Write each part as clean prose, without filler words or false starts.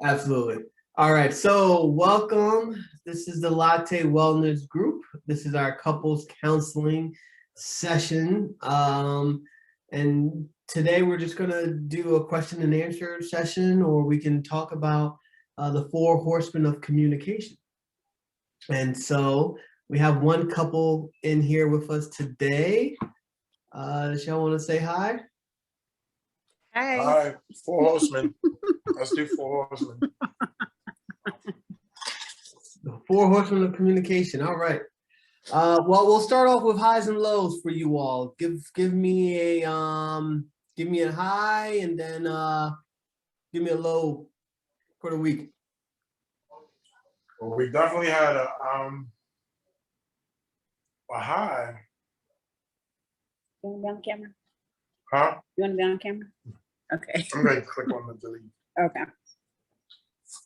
Absolutely. All right. So welcome. This is the Latte Wellness Group. This is our couples counseling session. And today we're just going to do a question and answer session, or we can talk about the four horsemen of communication. And so we have one couple in here with us today. Does y'all want to say hi? Hi. Hi, four horsemen. Let's do four horsemen. The four horsemen of communication. All right. Well, we'll start off with highs and lows for you all. Give me a high, and then give me a low for the week. Well, we definitely had a high. You want to be on camera? Huh? You want to be on camera? Okay. I'm going to click on the delete. Okay.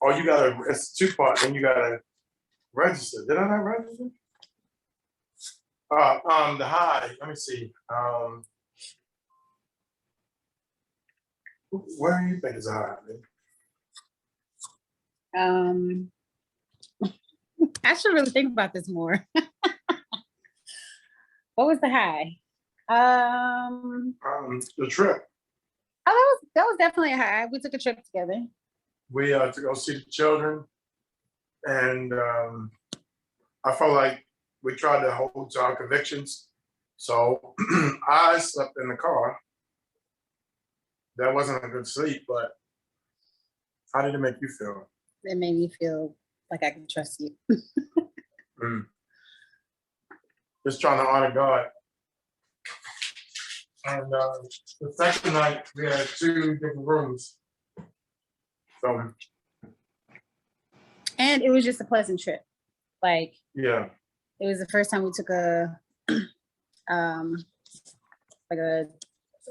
Oh, you gotta. It's two-part. Then you gotta register. Did I not register? The high. Let me see. Where do you think is a high? Man? I should really think about this more. What was the high? The trip. Oh, that was definitely a high. We took a trip together. We to go see the children, and I felt like we tried to hold to our convictions. So I slept in the car. That wasn't a good sleep, but how did it make you feel? It made me feel like I can trust you. Just trying to honor God. And the second night, we had two different rooms. So, And it was just a pleasant trip. Like, yeah. it was the first time we took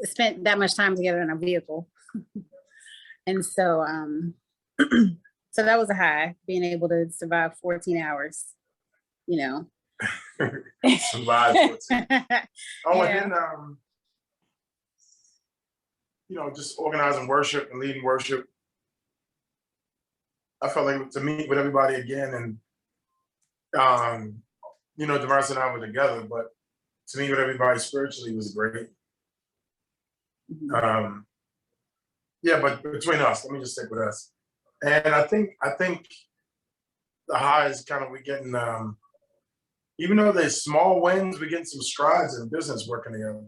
spent that much time together in a vehicle. And so, so that was a high, being able to survive 14 hours, you know. Survive 14. Oh, Yeah. and then, just organizing worship and leading worship. I felt like to meet with everybody again, and Damaris and I were together, but to meet with everybody spiritually was great. Yeah, but between us, let me just stick with us. And I think the high is kind of we getting, even though there's small wins, we're getting some strides in business working together.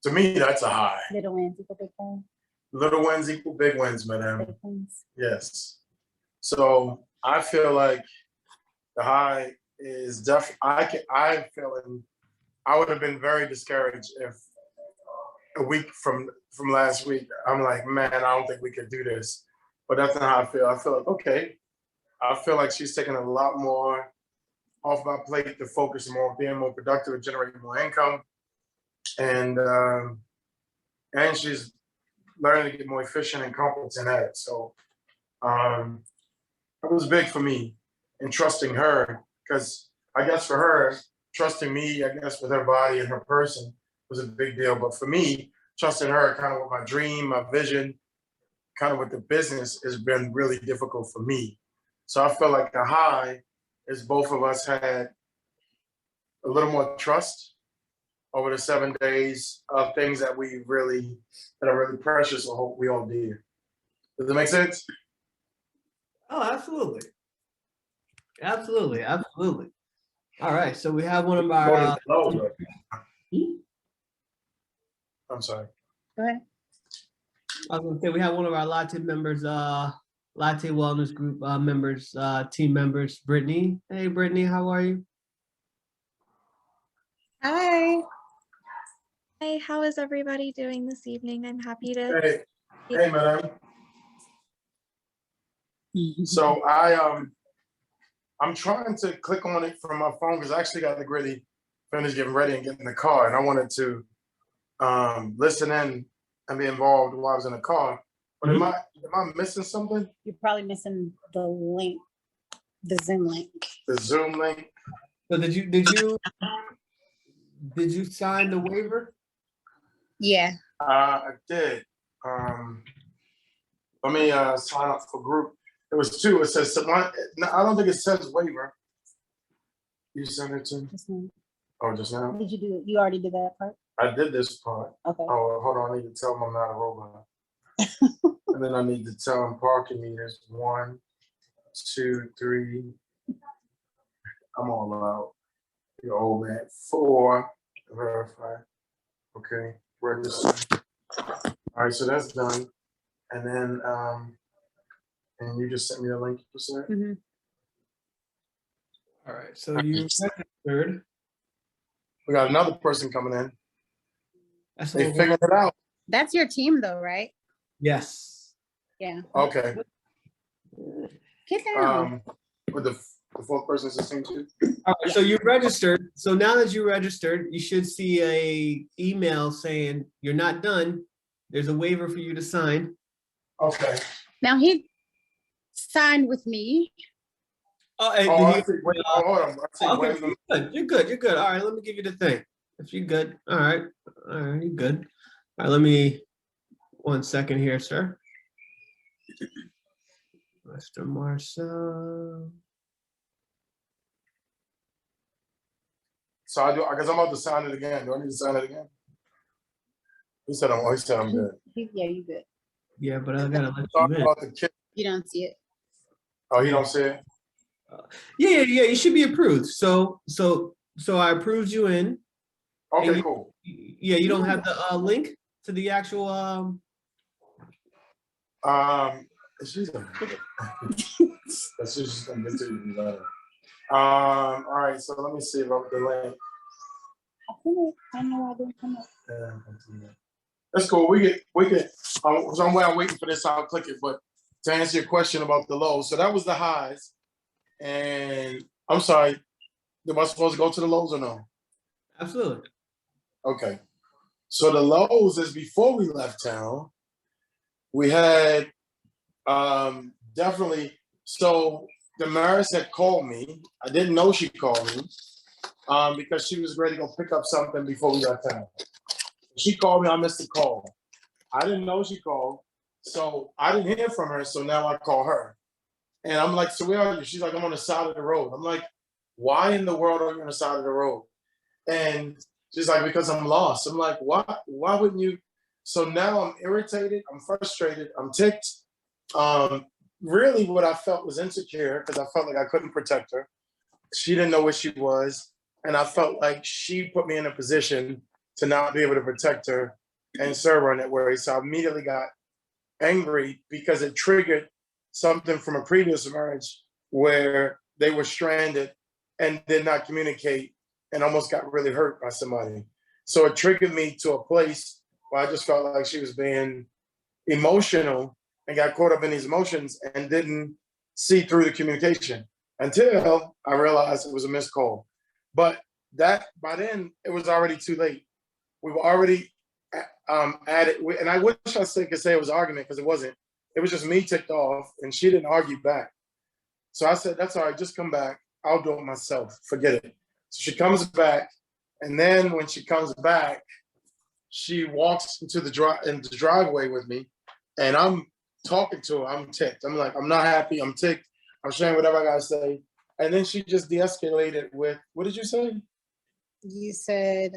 To me, that's a high. Little wins equal big wins. Little wins equal big wins, madam. Big wins. Yes. So I feel like the high is definitely. I would have been very discouraged if a week from last week I'm like, man, I don't think we could do this. But that's not how I feel. I feel like okay. I feel like she's taking a lot more off my plate to focus more, being more productive, and generating more income, and she's learning to get more efficient and competent at it. So it was big for me in trusting her, because I guess for her, trusting me, I guess with her body and her person was a big deal. But for me, trusting her kind of with my dream, my vision, kind of with the business has been really difficult for me. So I feel like the high is both of us had a little more trust over the 7 days of things that are really precious. I hope we all did. Does that make sense? Oh, absolutely. Absolutely. All right. So we have one of our. I'm sorry. Go ahead. I was going to say we have one of our Latte members, Latte Wellness Group members, team members, Brittany. Hey, Brittany, how are you? Hi. Hey, how is everybody doing this evening? I'm happy to. Hey, madam. So I'm trying to click on it from my phone because I actually got to really finish getting ready and get in the car, and I wanted to listen in and be involved while I was in the car. But am I missing something? You're probably missing the link, the Zoom link. The Zoom link. So did you sign the waiver? Yeah. I did. Let me sign up for group. There was two. It says one. No, I don't think it says waiver. You sent it to me? Just now. Oh, just now? Did you do it? You already did that part? I did this part. Okay. Oh, hold on. I need to tell them I'm not a robot. And then I need to tell them parking meters. 1, 2, 3. I'm all out. You're old man. 4. Verify. Okay. Register. All right, so that's done. And then, and you just sent me a link, you said? Mm-hmm. All right, so you registered. We got another person coming in. That's They all. figured it out. That's your team though, right? Yes. Yeah. Okay. Get down. With the fourth person is the same too? All right, so you registered. So now that you registered, you should see a email saying you're not done. There's a waiver for you to sign. Okay. Now he signed with me. Oh, I see. Wait, hold on. I see. okay, Wait, you're good. You're good. All right, let me give you the thing. If you're good, all right, you're good. All right, let me 1 second here, sir. Mr. Marcel. so I do. I guess I'm about to sign it again. Do I need to sign it again? He said I'm good. Yeah, you good. Yeah, but I gotta let Talk you in. about the kid. You don't see it. Oh, you don't see it? Yeah, you should be approved. So I approved you in. Okay, cool. Yeah, you don't have the link to the actual She's that's just gonna get to you later. All right, so let me see about the link. I know why I didn't come up. Yeah, that's cool. We get. Somewhere I'm waiting for this. I'll click it. But to answer your question about the lows, so that was the highs. And I'm sorry, am I supposed to go to the lows or no? Absolutely. Okay. So the lows is before we left town. We had definitely. So Damaris had called me. I didn't know she called me because she was ready to go pick up something before we left town. She called me. I missed the call. I didn't know she called, so I didn't hear from her. So now I call her, and I'm like, "So where are you?" She's like, "I'm on the side of the road." I'm like, "Why in the world are you on the side of the road?" And she's like, "Because I'm lost." I'm like, "Why? Why wouldn't you?" So now I'm irritated. I'm frustrated. I'm ticked. Really, what I felt was insecure because I felt like I couldn't protect her. She didn't know where she was, and I felt like she put me in a position to not be able to protect her and serve her in that way. So I immediately got angry because it triggered something from a previous marriage where they were stranded and did not communicate and almost got really hurt by somebody. So it triggered me to a place where I just felt like she was being emotional and got caught up in these emotions and didn't see through the communication until I realized it was a missed call. But that by then it was already too late. We were already at it, and I wish I could say it was an argument because it wasn't. It was just me ticked off, and she didn't argue back. So I said, "That's all right. Just come back. I'll do it myself. Forget it." So she comes back, and then when she comes back, she walks into the driveway with me, and I'm talking to her. I'm ticked. I'm like, I'm not happy. I'm ticked. I'm sharing whatever I gotta say, and then she just de-escalated with, "What did you say?" You said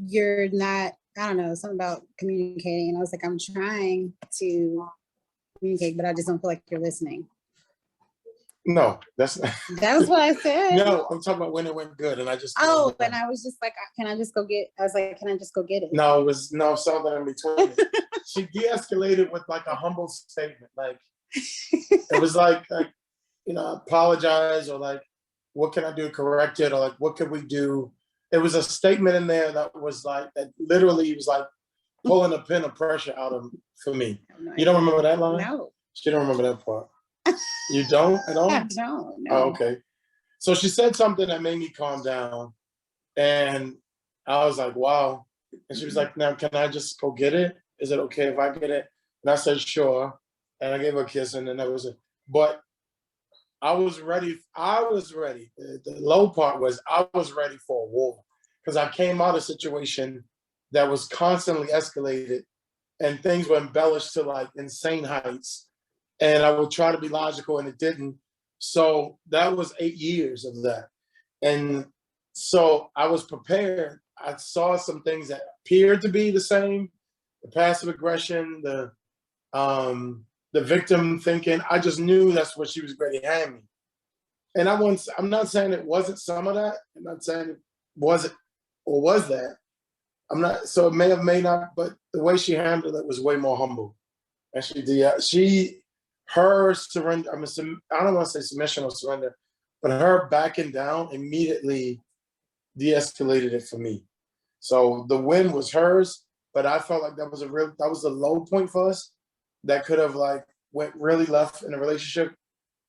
you're not, I don't know, something about communicating. And I was like, I'm trying to communicate, but I just don't feel like you're listening. No, that's not. That was what I said. No, I'm talking about when it went good, and I just. Oh, and I was just like, can I just go get? I was like, can I just go get it? No, it was something in between. She de-escalated with like a humble statement, like it was like apologize, or like, what can I do to correct it, or like, what can we do? It was a statement in there that was like, that literally was like pulling a pin of pressure out of for me. You don't remember that line? No. She don't remember that part. You don't at all? No. Oh, okay. So she said something that made me calm down, and I was like, wow. And she was like, now can I just go get it? Is it okay if I get it? And I said, sure. And I gave her a kiss, and then that was it. But I was ready. The low part was I was ready for a war because I came out of a situation that was constantly escalated and things were embellished to like insane heights. And I would try to be logical and it didn't. So that was 8 years of that. And so I was prepared. I saw some things that appeared to be the same, the passive aggression, the victim thinking. I just knew that's what she was ready to hand me. And I'm not saying it wasn't some of that. I'm not saying it wasn't or was that. I'm not, so it may have, may not, but the way she handled it was way more humble. And she did, her surrender, I don't want to say submission or surrender, but her backing down immediately de-escalated it for me. So the win was hers, but I felt like that was a low point for us that could have like went really left in a relationship.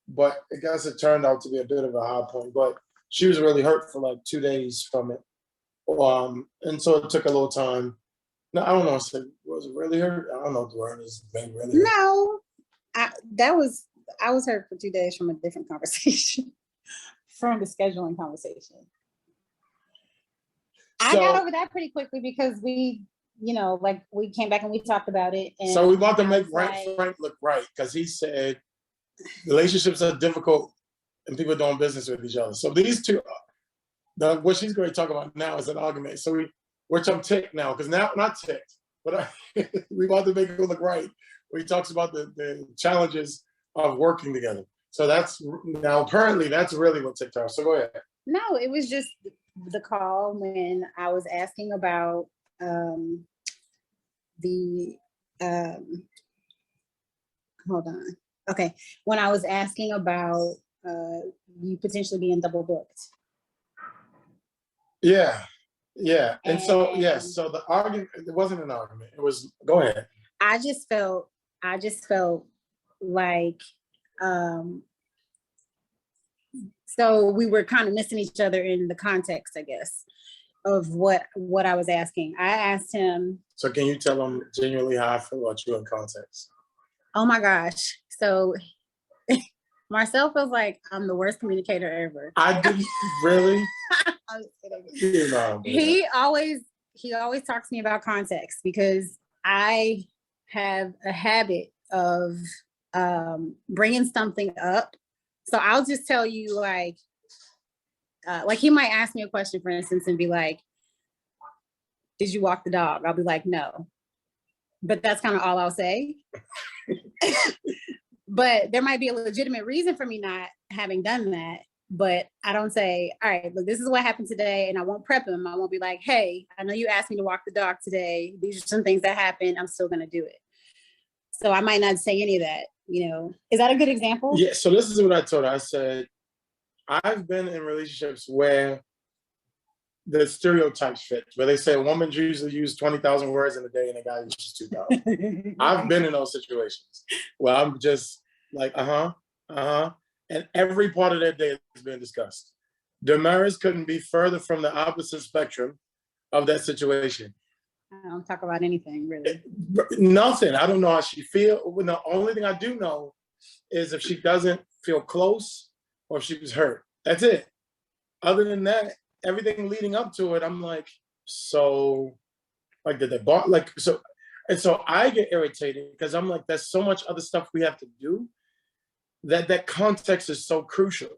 But I guess it turned out to be a bit of a high point. But she was really hurt for like 2 days from it. And so it took a little time. No, I don't know. Was it really hurt? I don't know if the word is being really hurt. No, I was hurt for 2 days from a different conversation, from the scheduling conversation. I got over that pretty quickly because we, like we came back and we talked about it. And so we want to make Frank look right because he said relationships are difficult and people doing business with each other. So these two, what she's going to talk about now is an argument. So we're ticked now because now not ticked, but we want to make it look right. Where he talks about the challenges of working together. So that's now apparently that's really what ticked her. So go ahead. No, it was just the call when I was asking about hold on. Okay, when I was asking about you potentially being double booked. Yeah. And so, yes, so the argument, it wasn't an argument. It was, go ahead. I just felt like, so we were kind of missing each other in the context, I guess, of what I was asking. I asked him. So can you tell him genuinely how I feel about you in context? Oh my gosh. So Marcel feels like I'm the worst communicator ever. I didn't really. He always talks to me about context because I have a habit of bringing something up. So I'll just tell you like he might ask me a question, for instance, and be like, did you walk the dog? I'll be like, no. But that's kind of all I'll say. But there might be a legitimate reason for me not having done that. But I don't say, all right, look, this is what happened today. And I won't prep him. I won't be like, hey, I know you asked me to walk the dog today. These are some things that happened. I'm still going to do it. So I might not say any of that, Is that a good example? Yeah, so this is what I told her. I said, I've been in relationships where the stereotypes fit, where they say a woman usually uses 20,000 words in a day and a guy uses 2,000. I've been in those situations where I'm just like, and every part of their day has been discussed. Damaris couldn't be further from the opposite spectrum of that situation. I don't talk about anything, really. Nothing. I don't know how she feels. The only thing I do know is if she doesn't feel close or if she was hurt. That's it. Other than that, everything leading up to it, I'm like, so, like, did they bought, like, so, and so I get irritated because I'm like, there's so much other stuff we have to do that context is so crucial.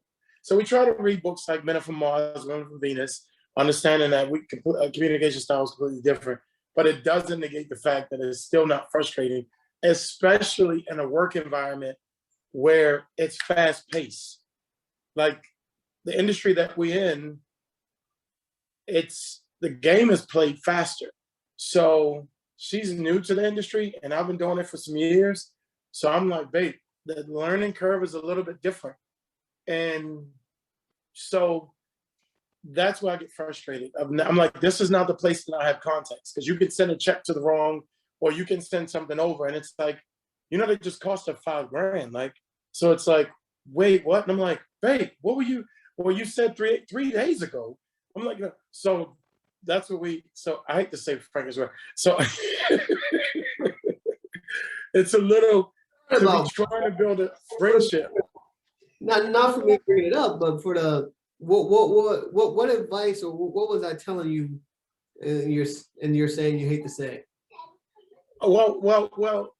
So we try to read books like Men Are From Mars, Women Are From Venus, understanding that communication style is completely different, but it doesn't negate the fact that it's still not frustrating, especially in a work environment where it's fast paced. Like the industry that we're in, the game is played faster. So she's new to the industry and I've been doing it for some years. So I'm like, babe, the learning curve is a little bit different. And so that's why I get frustrated. I'm like, this is not the place that I have context, because you can send a check to the wrong, or you can send something over and it's like, they just cost her $5,000. Like, so it's like, wait, what? And I'm like, babe, what were you, well, you said three days ago. I'm like, so that's what so I hate to say Frank as well. So it's a little, trying to build a friendship. Not for me to bring it up, but for the what advice or what was I telling you? And you're saying you hate to say. Well.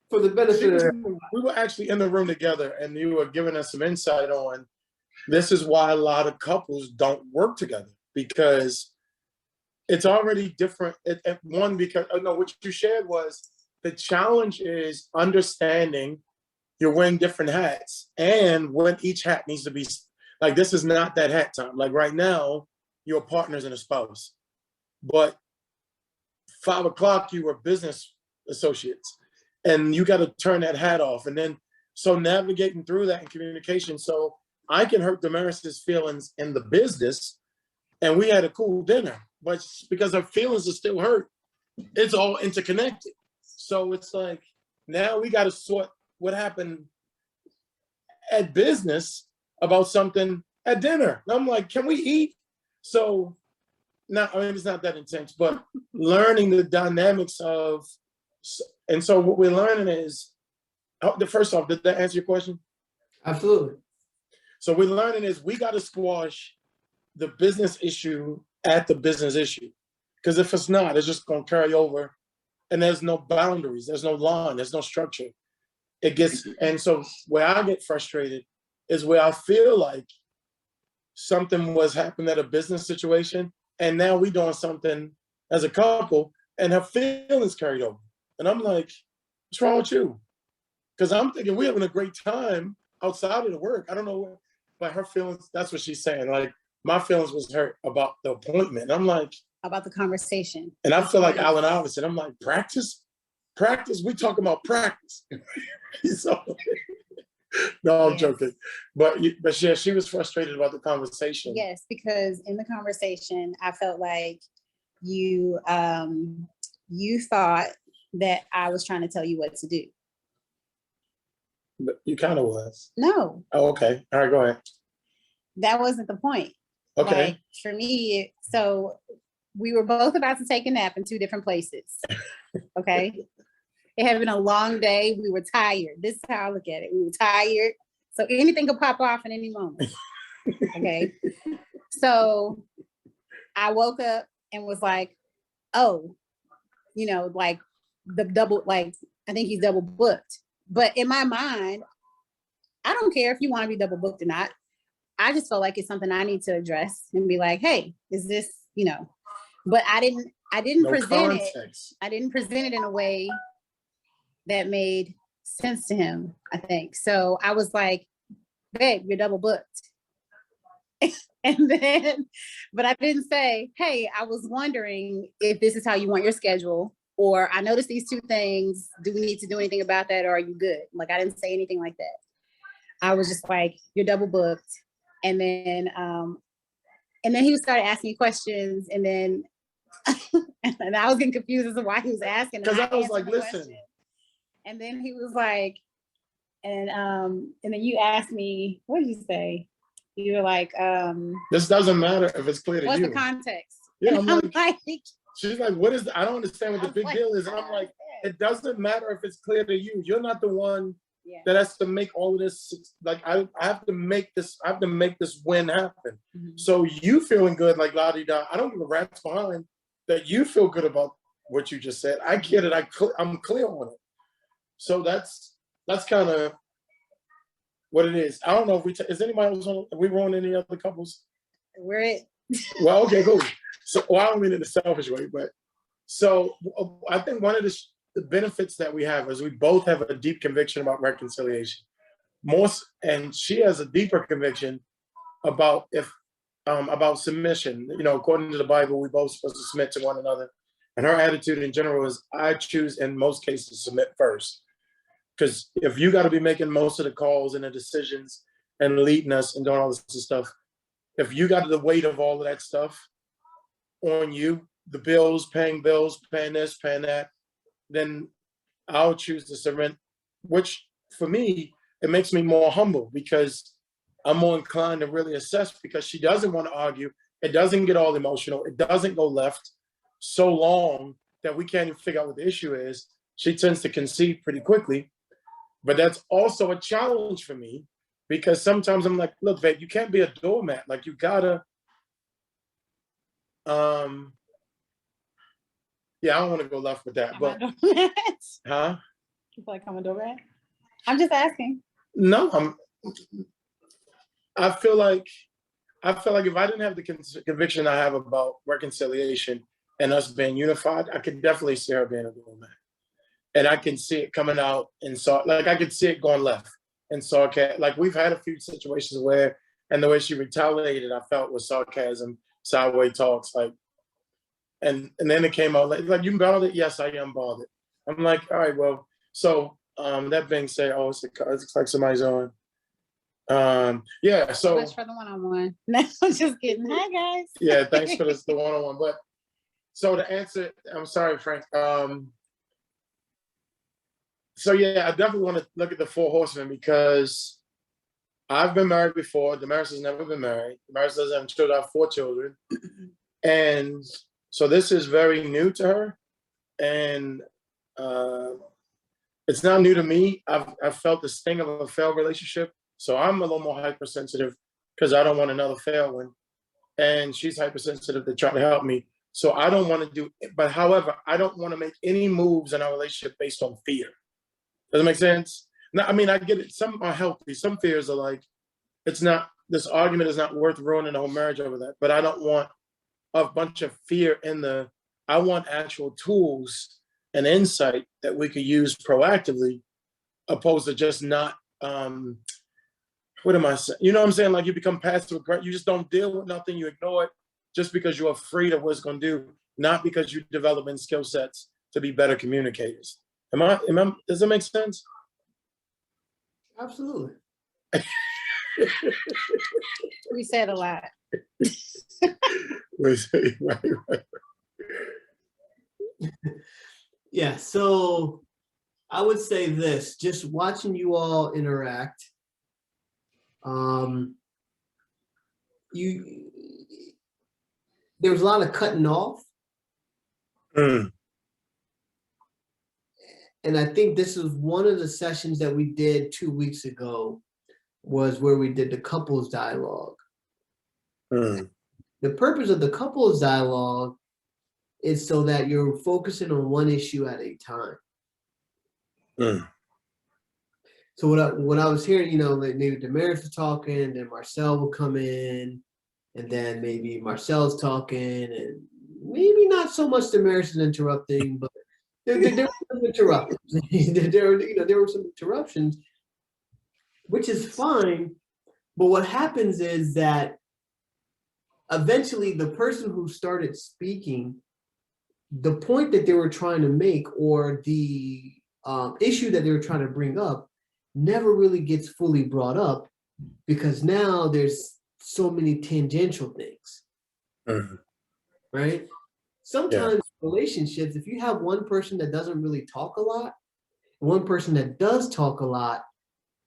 For the benefit of We were actually in the room together, and you were giving us some insight on this is why a lot of couples don't work together, because it's already different. Because what you shared was the challenge is understanding you're wearing different hats and when each hat needs to be, like, this is not that hat time. Like right now, you're partners and a spouse, but 5 o'clock you were business associates, and you got to turn that hat off. And then, so navigating through that in communication, so I can hurt Damaris's feelings in the business, and we had a cool dinner, but because her feelings are still hurt, it's all interconnected. So it's like, now we got to sort what happened at business about something at dinner. And I'm like, can we eat? So now, I mean, it's not that intense, but learning the dynamics of, and so what we're learning is, first off, did that answer your question? Absolutely. So we're learning is we got to squash the business issue at the business issue. Because if it's not, it's just going to carry over, and there's no boundaries, there's no line, there's no structure. And so where I get frustrated is where I feel like something was happening at a business situation, and now we doing something as a couple, and her feelings carried over. And I'm like, what's wrong with you? Because I'm thinking we're having a great time outside of the work. I don't know, but her feelings, that's what she's saying. Like, my feelings was hurt about the appointment. And I'm like, about the conversation. And I feel like Allen Iverson. I'm like, practice? We talking about practice. So, no, I'm joking. But yeah, she was frustrated about the conversation. Yes, because in the conversation, I felt like you thought that I was trying to tell you what to do. But you kind of was. No. Oh, okay. All right, go ahead. That wasn't the point. Okay. Like, for me, so we were both about to take a nap in 2 different places. Okay. It had been a long day. We were tired. This is how I look at it. We were tired. So anything could pop off at any moment. Okay. So I woke up and was like, oh, like the double, like, I think he's double booked. But in my mind, I don't care if you want to be double booked or not. I just felt like it's something I need to address and be like, hey, is this, but I didn't No present context. it. I didn't present it in a way that made sense to him, I think. So I was like, babe, you're double booked. And then, but I didn't say, hey, I was wondering if this is how you want your schedule, or I noticed these 2 things. Do we need to do anything about that, or are you good? Like, I didn't say anything like that. I was just like, you're double booked. And then he would start asking me questions, and then and I was getting confused as to why he was asking. Because I was like, listen. Question. And then he was like, and then you asked me, what did you say? You were like, this doesn't matter if it's clear to what's you. the context? Yeah, I'm like, she's like, what is, I don't understand what the big deal is. And I'm like, it doesn't matter if it's clear to you. You're not the one that has to make all of this. Like, I have to make this win happen. Mm-hmm. So you feeling good, like la-di-da. I don't give a rat's behind that you feel good about what you just said. I get it. I'm clear on it. So that's kind of what it is. I don't know if is anybody else on, are we on any other couples? We're it. Well, okay, cool. So, I don't mean in a selfish way, but so I think one of the benefits that we have is we both have a deep conviction about reconciliation. And she has a deeper conviction about about submission. According to the Bible, we're both supposed to submit to one another. And her attitude in general is, I choose in most cases to submit first. Because if you got to be making most of the calls and the decisions and leading us and doing all this stuff, if you got the weight of all of that stuff on you, the bills, paying this, paying that, then I'll choose to surrender, which for me, it makes me more humble because I'm more inclined to really assess, because she doesn't want to argue. It doesn't get all emotional. It doesn't go left so long that we can't even figure out what the issue is. She tends to concede pretty quickly. But that's also a challenge for me, because sometimes I'm like, look, babe, you can't be a doormat. Like, you gotta, Yeah, I don't want to go left with that, Am I but doing that? huh? You feel like I'm a doormat? I'm just asking. No, I feel like if I didn't have the conviction I have about reconciliation and us being unified, I could definitely see her being a doormat. And I can see it coming out and like I could see it going left and sarcasm. Like we've had a few situations where, and the way she retaliated, I felt was sarcasm, sideways talks, like, and then it came out like you bothered? Yes, I am bothered. I'm like, all right, well, so that being said, oh, it's like somebody's on. Yeah, so much for the one-on-one. No, I'm just kidding. Hi guys. yeah, thanks for the one-on-one. But so to answer, I'm sorry, Frank. So yeah, I definitely want to look at the four horsemen because I've been married before. Damaris has never been married. Damaris doesn't have children. I have 4 children. And so this is very new to her. And it's not new to me. I've felt the sting of a failed relationship. So I'm a little more hypersensitive because I don't want another failed one. And she's hypersensitive to try to help me. So I don't want to do it. But however, I don't want to make any moves in our relationship based on fear. Does it make sense? No, I mean, I get it. Some are healthy. Some fears are like, this argument is not worth ruining the whole marriage over that. But I don't want a bunch of fear I want actual tools and insight that we could use proactively, opposed to just not, what am I saying? You know what I'm saying? Like you become passive aggressive. You just don't deal with nothing. You ignore it just because you're afraid of what it's going to do, not because you're developing skill sets to be better communicators. Does that make sense? Absolutely. We said a lot. Right. Yeah, so I would say this, just watching you all interact, there was a lot of cutting off. And I think this is one of the sessions that we did 2 weeks ago was where we did the couples dialogue. The purpose of the couples dialogue is so that you're focusing on one issue at a time. So what I was hearing, like maybe Damaris was talking, then Marcel will come in, and then maybe Marcel's talking, and maybe not so much Damaris is interrupting, but there were some interruptions. there were some interruptions, which is fine. But what happens is that eventually the person who started speaking, the point that they were trying to make or the issue that they were trying to bring up never really gets fully brought up because now there's so many tangential things, right? Sometimes relationships, if you have one person that doesn't really talk a lot, one person that does talk a lot,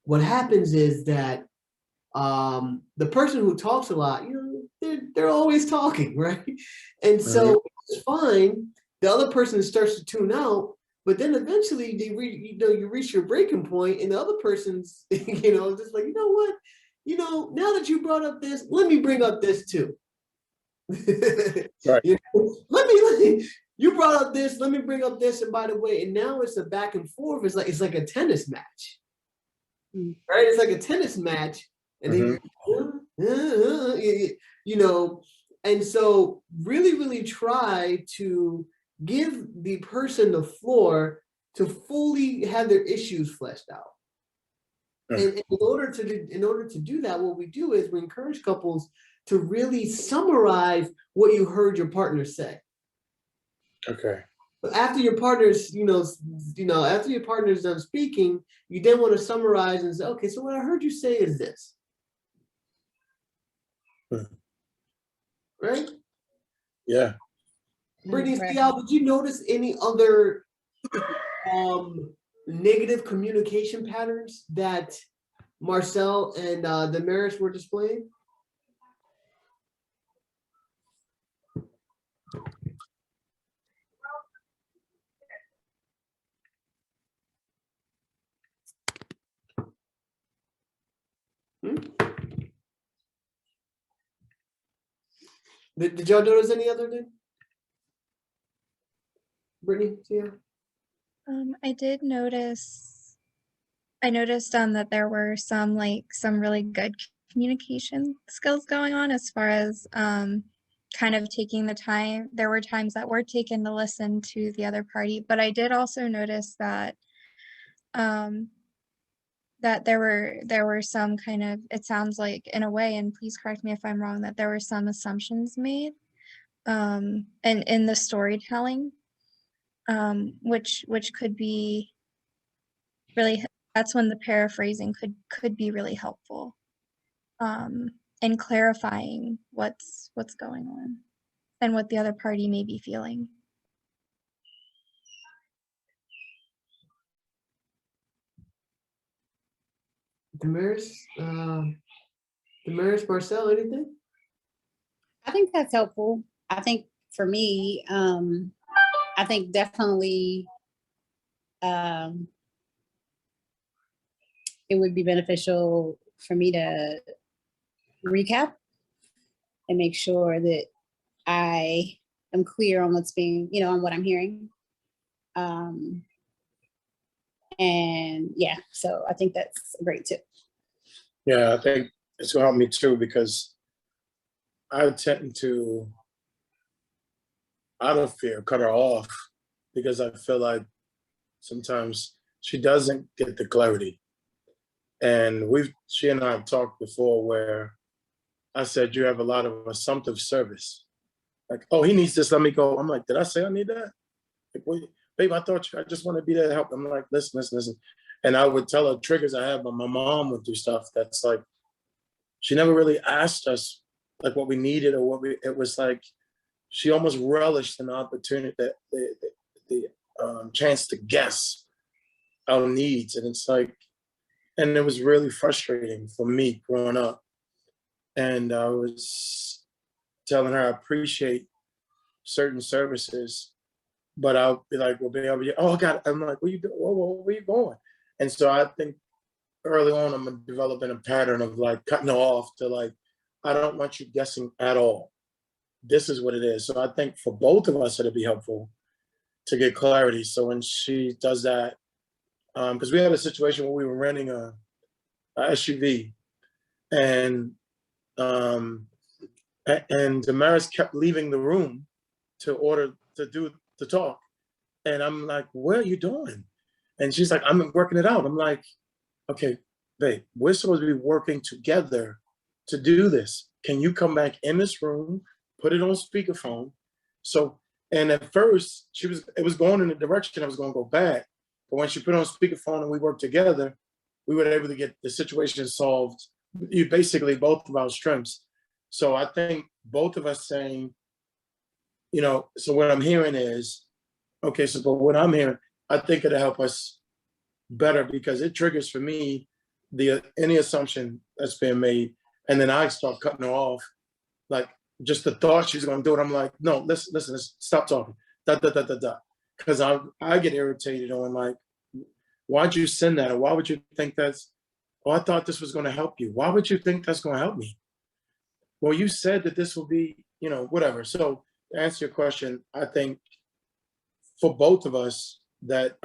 what happens is that the person who talks a lot, they're always talking, right? And so it's fine. The other person starts to tune out, but then eventually you reach your breaking point, and the other person's, just like, you know what? Now that you brought up this, let me bring up this too. Right. You brought up this, let me bring up this, and by the way, and now it's a back and forth. It's like a tennis match, right? It's like a tennis match, and then and so really try to give the person the floor to fully have their issues fleshed out. And in order to do that, what we do is we encourage couples to really summarize what you heard your partner say. Okay. But after your partner's, after your partner's done speaking, you then want to summarize and say, okay, so what I heard you say is this. Right? Yeah. Brittany, did you notice any other negative communication patterns that Marcel and Damaris were displaying? Did y'all notice any other thing? Brittany, do you? I did notice, I noticed that there were some really good communication skills going on as far as kind of taking the time. There were times that were taken to listen to the other party, but I did also notice that that there were some kind of, it sounds like in a way, and please correct me if I'm wrong, that there were some assumptions made and in the storytelling, which could be really, that's when the paraphrasing could be really helpful in clarifying what's going on and what the other party may be feeling. Damaris, Marcel, anything? I think that's helpful. I think for me, I think definitely it would be beneficial for me to recap and make sure that I am clear on what's being, on what I'm hearing. And yeah, so I think that's a great tip. Yeah, I think it's gonna help me too, because I tend to, out of fear, cut her off because I feel like sometimes she doesn't get the clarity. And she and I have talked before where I said, you have a lot of assumptive service. Like, oh, he needs this, let me go. I'm like, did I say I need that? Like, wait, babe, I thought I just want to be there to help. I'm like, listen. And I would tell her triggers I have, but my mom would do stuff that's like, she never really asked us like what we needed or it was like, she almost relished an opportunity, the chance to guess our needs. And it's like, and it was really frustrating for me growing up. And I was telling her I appreciate certain services, but I'll be like, well, baby, oh God, I'm like, what are you doing? Whoa, where you going? And so I think early on, I'm developing a pattern of like cutting her off to like, I don't want you guessing at all. This is what it is. So I think for both of us, it'd be helpful to get clarity. So when she does that, because we had a situation where we were renting a SUV, and Damaris kept leaving the room to talk, and I'm like, "What are you doing?" And she's like, "I'm working it out." I'm like, "Okay, babe, we're supposed to be working together to do this. Can you come back in this room, put it on speakerphone?" So, and at first, it was going in a direction I was going to go back. But when she put it on speakerphone and we worked together, we were able to get the situation solved. You basically both of our strengths. So I think both of us saying, so what I'm hearing is, okay, so but what I'm hearing, I think it'll help us better because it triggers for me any assumption that's being made. And then I start cutting her off. Like just the thought she's gonna do it. I'm like, no, listen, stop talking. Because I get irritated on like, why'd you send that? Or why would you think that's, oh, I thought this was gonna help you. Why would you think that's gonna help me? Well, you said that this will be, whatever. So to answer your question, I think for both of us that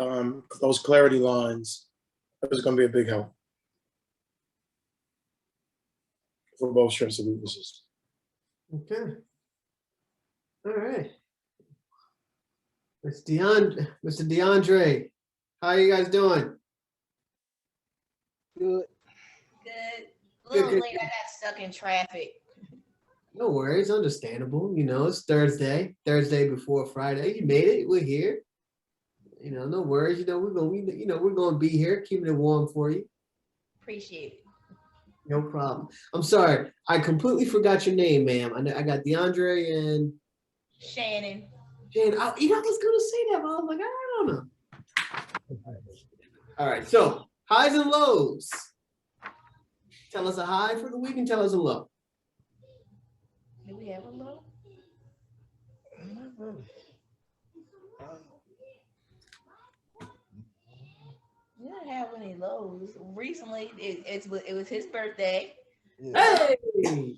those clarity lines is gonna be a big help for both strengths and weaknesses. Okay. All right. Mr. DeAndre, how are you guys doing? Good. A little Good. late. I got stuck in traffic. No worries, understandable. It's Thursday before Friday. You made it. We're here. No worries. We're gonna be here, keeping it warm for you. Appreciate it. No problem. I'm sorry, I completely forgot your name, ma'am. I got DeAndre and Shannon. Jan. I was gonna say that, but I was like, I don't know. All right. So highs and lows. Tell us a high for the week and tell us a low. Do we have a low? We don't have any lows. Recently, it was his birthday. Yeah. Hey,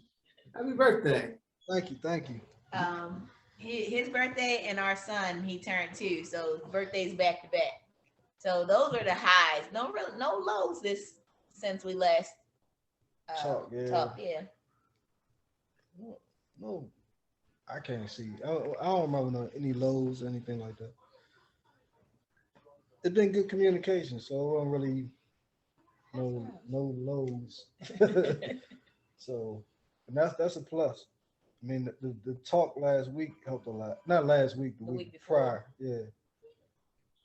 happy birthday. Thank you. Um, his birthday and our son, he turned 2, so birthdays back to back. So those are the highs. No lows since we last Talk, yeah. talked. Yeah. No, I can't see. I don't remember any lows, anything like that. It's been good communication, so it wasn't really no lows. So, and that's a plus. I mean, the talk last week helped a lot. Not last week, the week prior. Yeah.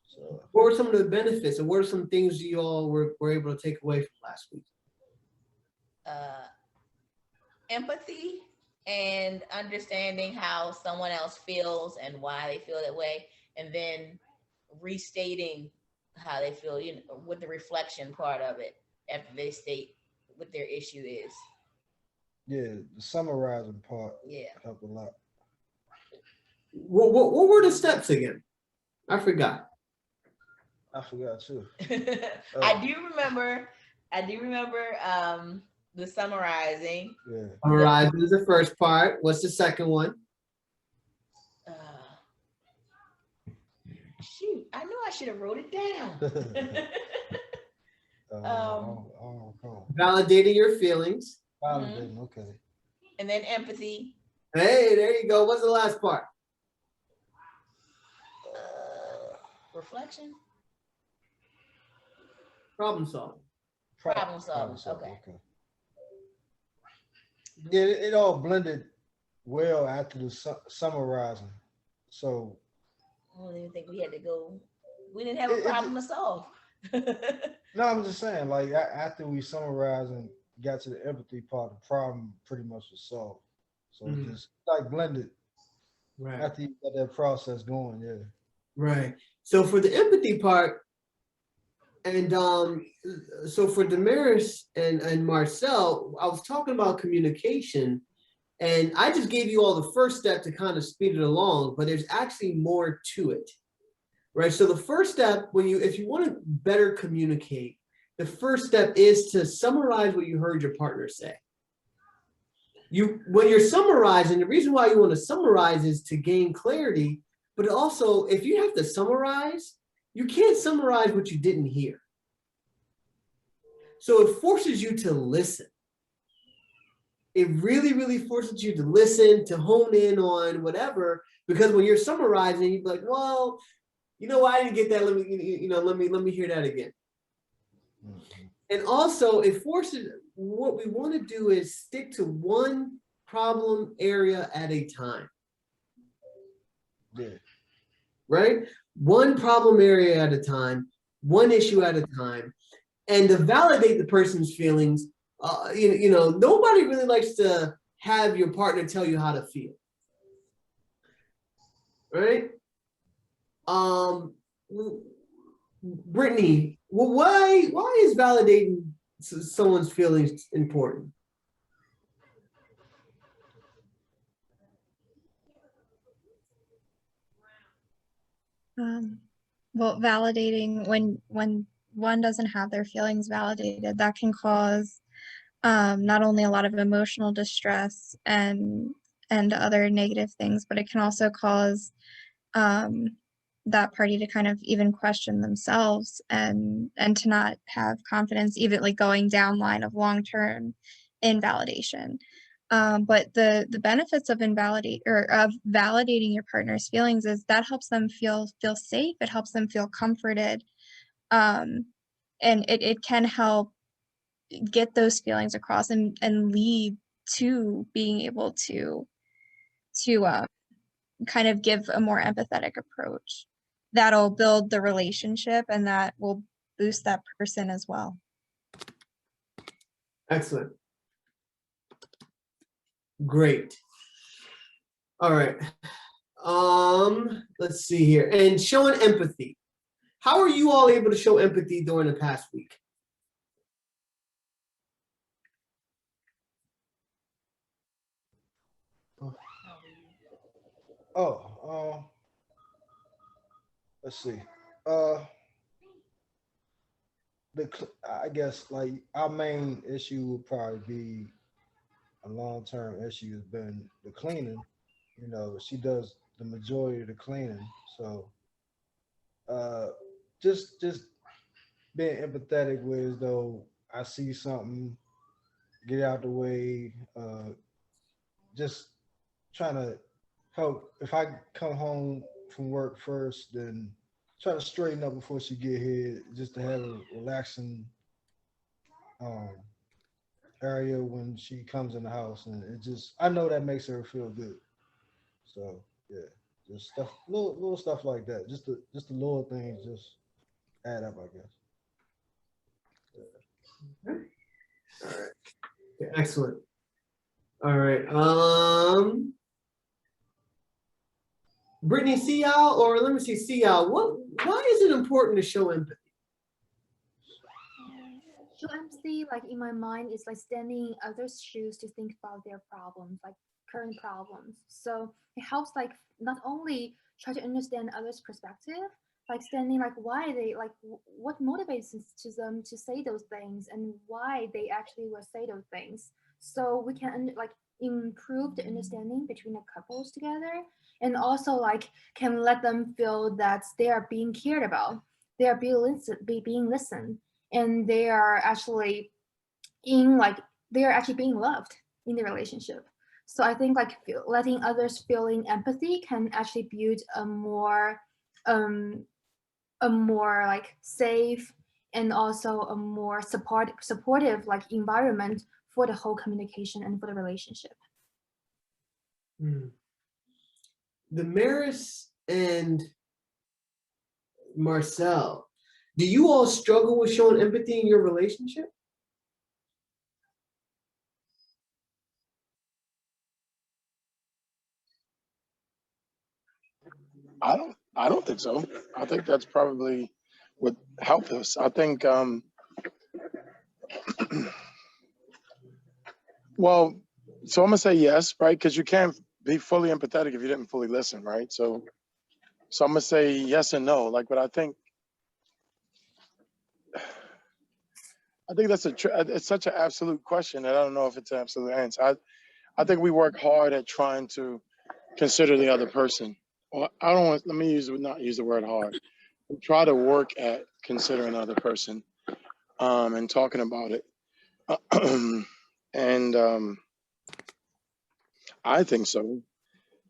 So, What were some of the benefits, and what are some things you all were able to take away from last week? Empathy and understanding how someone else feels and why they feel that way, and then restating how they feel, with the reflection part of it after they state what their issue is. yeah, the summarizing part Yeah. helped a lot. What were the steps again? I forgot. I forgot too. I do remember the summarizing. Yeah. Summarizing is the first part. What's the second one? Shoot, I know I should have wrote it down. I don't recall. Validating your feelings. Validating, okay. And then empathy. Hey, there you go. What's the last part? Reflection. Problem solving. Problem solving. Okay. Yeah, it all blended well after the summarizing. So I don't even think we had to go. We didn't have a problem to solve. no, I'm just saying, like after we summarized and got to the empathy part, the problem pretty much was solved. So it just like blended after you got that process going, yeah. Right. So for the empathy part, and so for Damaris and Marcel, I was talking about communication, and I just gave you all the first step to kind of speed it along, but there's actually more to it, right? So the first step, if you want to better communicate, the first step is to summarize what you heard your partner say. When you're summarizing, the reason why you want to summarize is to gain clarity, but also if you have to summarize, you can't summarize what you didn't hear. So it forces you to listen. It really, really forces you to listen, to hone in on whatever, because when you're summarizing, you're like, well, I didn't get that. Let me hear that again. Mm-hmm. And also it forces, what we want to do is stick to one problem area at a time. Yeah. Right? One problem area at a time, one issue at a time, and to validate the person's feelings. Nobody really likes to have your partner tell you how to feel. Right? Brittany, why is validating someone's feelings important? Well, validating when one doesn't have their feelings validated, that can cause not only a lot of emotional distress and other negative things, but it can also cause that party to kind of even question themselves and to not have confidence, even like going down line of long-term invalidation. But the benefits of validating your partner's feelings is that helps them feel safe. It helps them feel comforted. And it can help get those feelings across and lead to being able to kind of give a more empathetic approach that'll build the relationship and that will boost that person as well. Excellent. Great. All right. Let's see here. And showing empathy. How are you all able to show empathy during the past week? Let's see. I guess like our main issue would probably be a long-term issue has been the cleaning. She does the majority of the cleaning. So just being empathetic with, as though I see something, get out the way, just trying to help. If I come home from work first, then try to straighten up before she get here, just to have a relaxing area when she comes in the house, and it just, I know that makes her feel good. So yeah, just stuff, little stuff like that. Just the little things just add up, I guess. Okay, excellent. All right. Brittany, see y'all, or let me see y'all. Why is it important to show empathy? Show empathy, like in my mind, is like standing in others' shoes to think about their problems, like current problems. So it helps like not only try to understand others' perspective, like standing like why they like what motivates to them to say those things and why they actually will say those things. So we can like improve the understanding between the couples together, and also like can let them feel that they are being cared about, they are being listened, and they are actually being loved in the relationship. So I think like letting others feeling empathy can actually build a more like safe and also a more supportive like environment for the whole communication and for the relationship. Damaris and Marcel, do you all struggle with showing empathy in your relationship? I don't think so. I think that's probably what helped us. I think well, so I'm gonna say yes, right? Because you can't be fully empathetic if you didn't fully listen, right? So I'm gonna say yes and no. Like, but I think that's it's such an absolute question that I don't know if it's an absolute answer. I think we work hard at trying to consider the other person. Well, I don't want, let me not use the word hard. We try to work at considering the other person and talking about it. And I think so.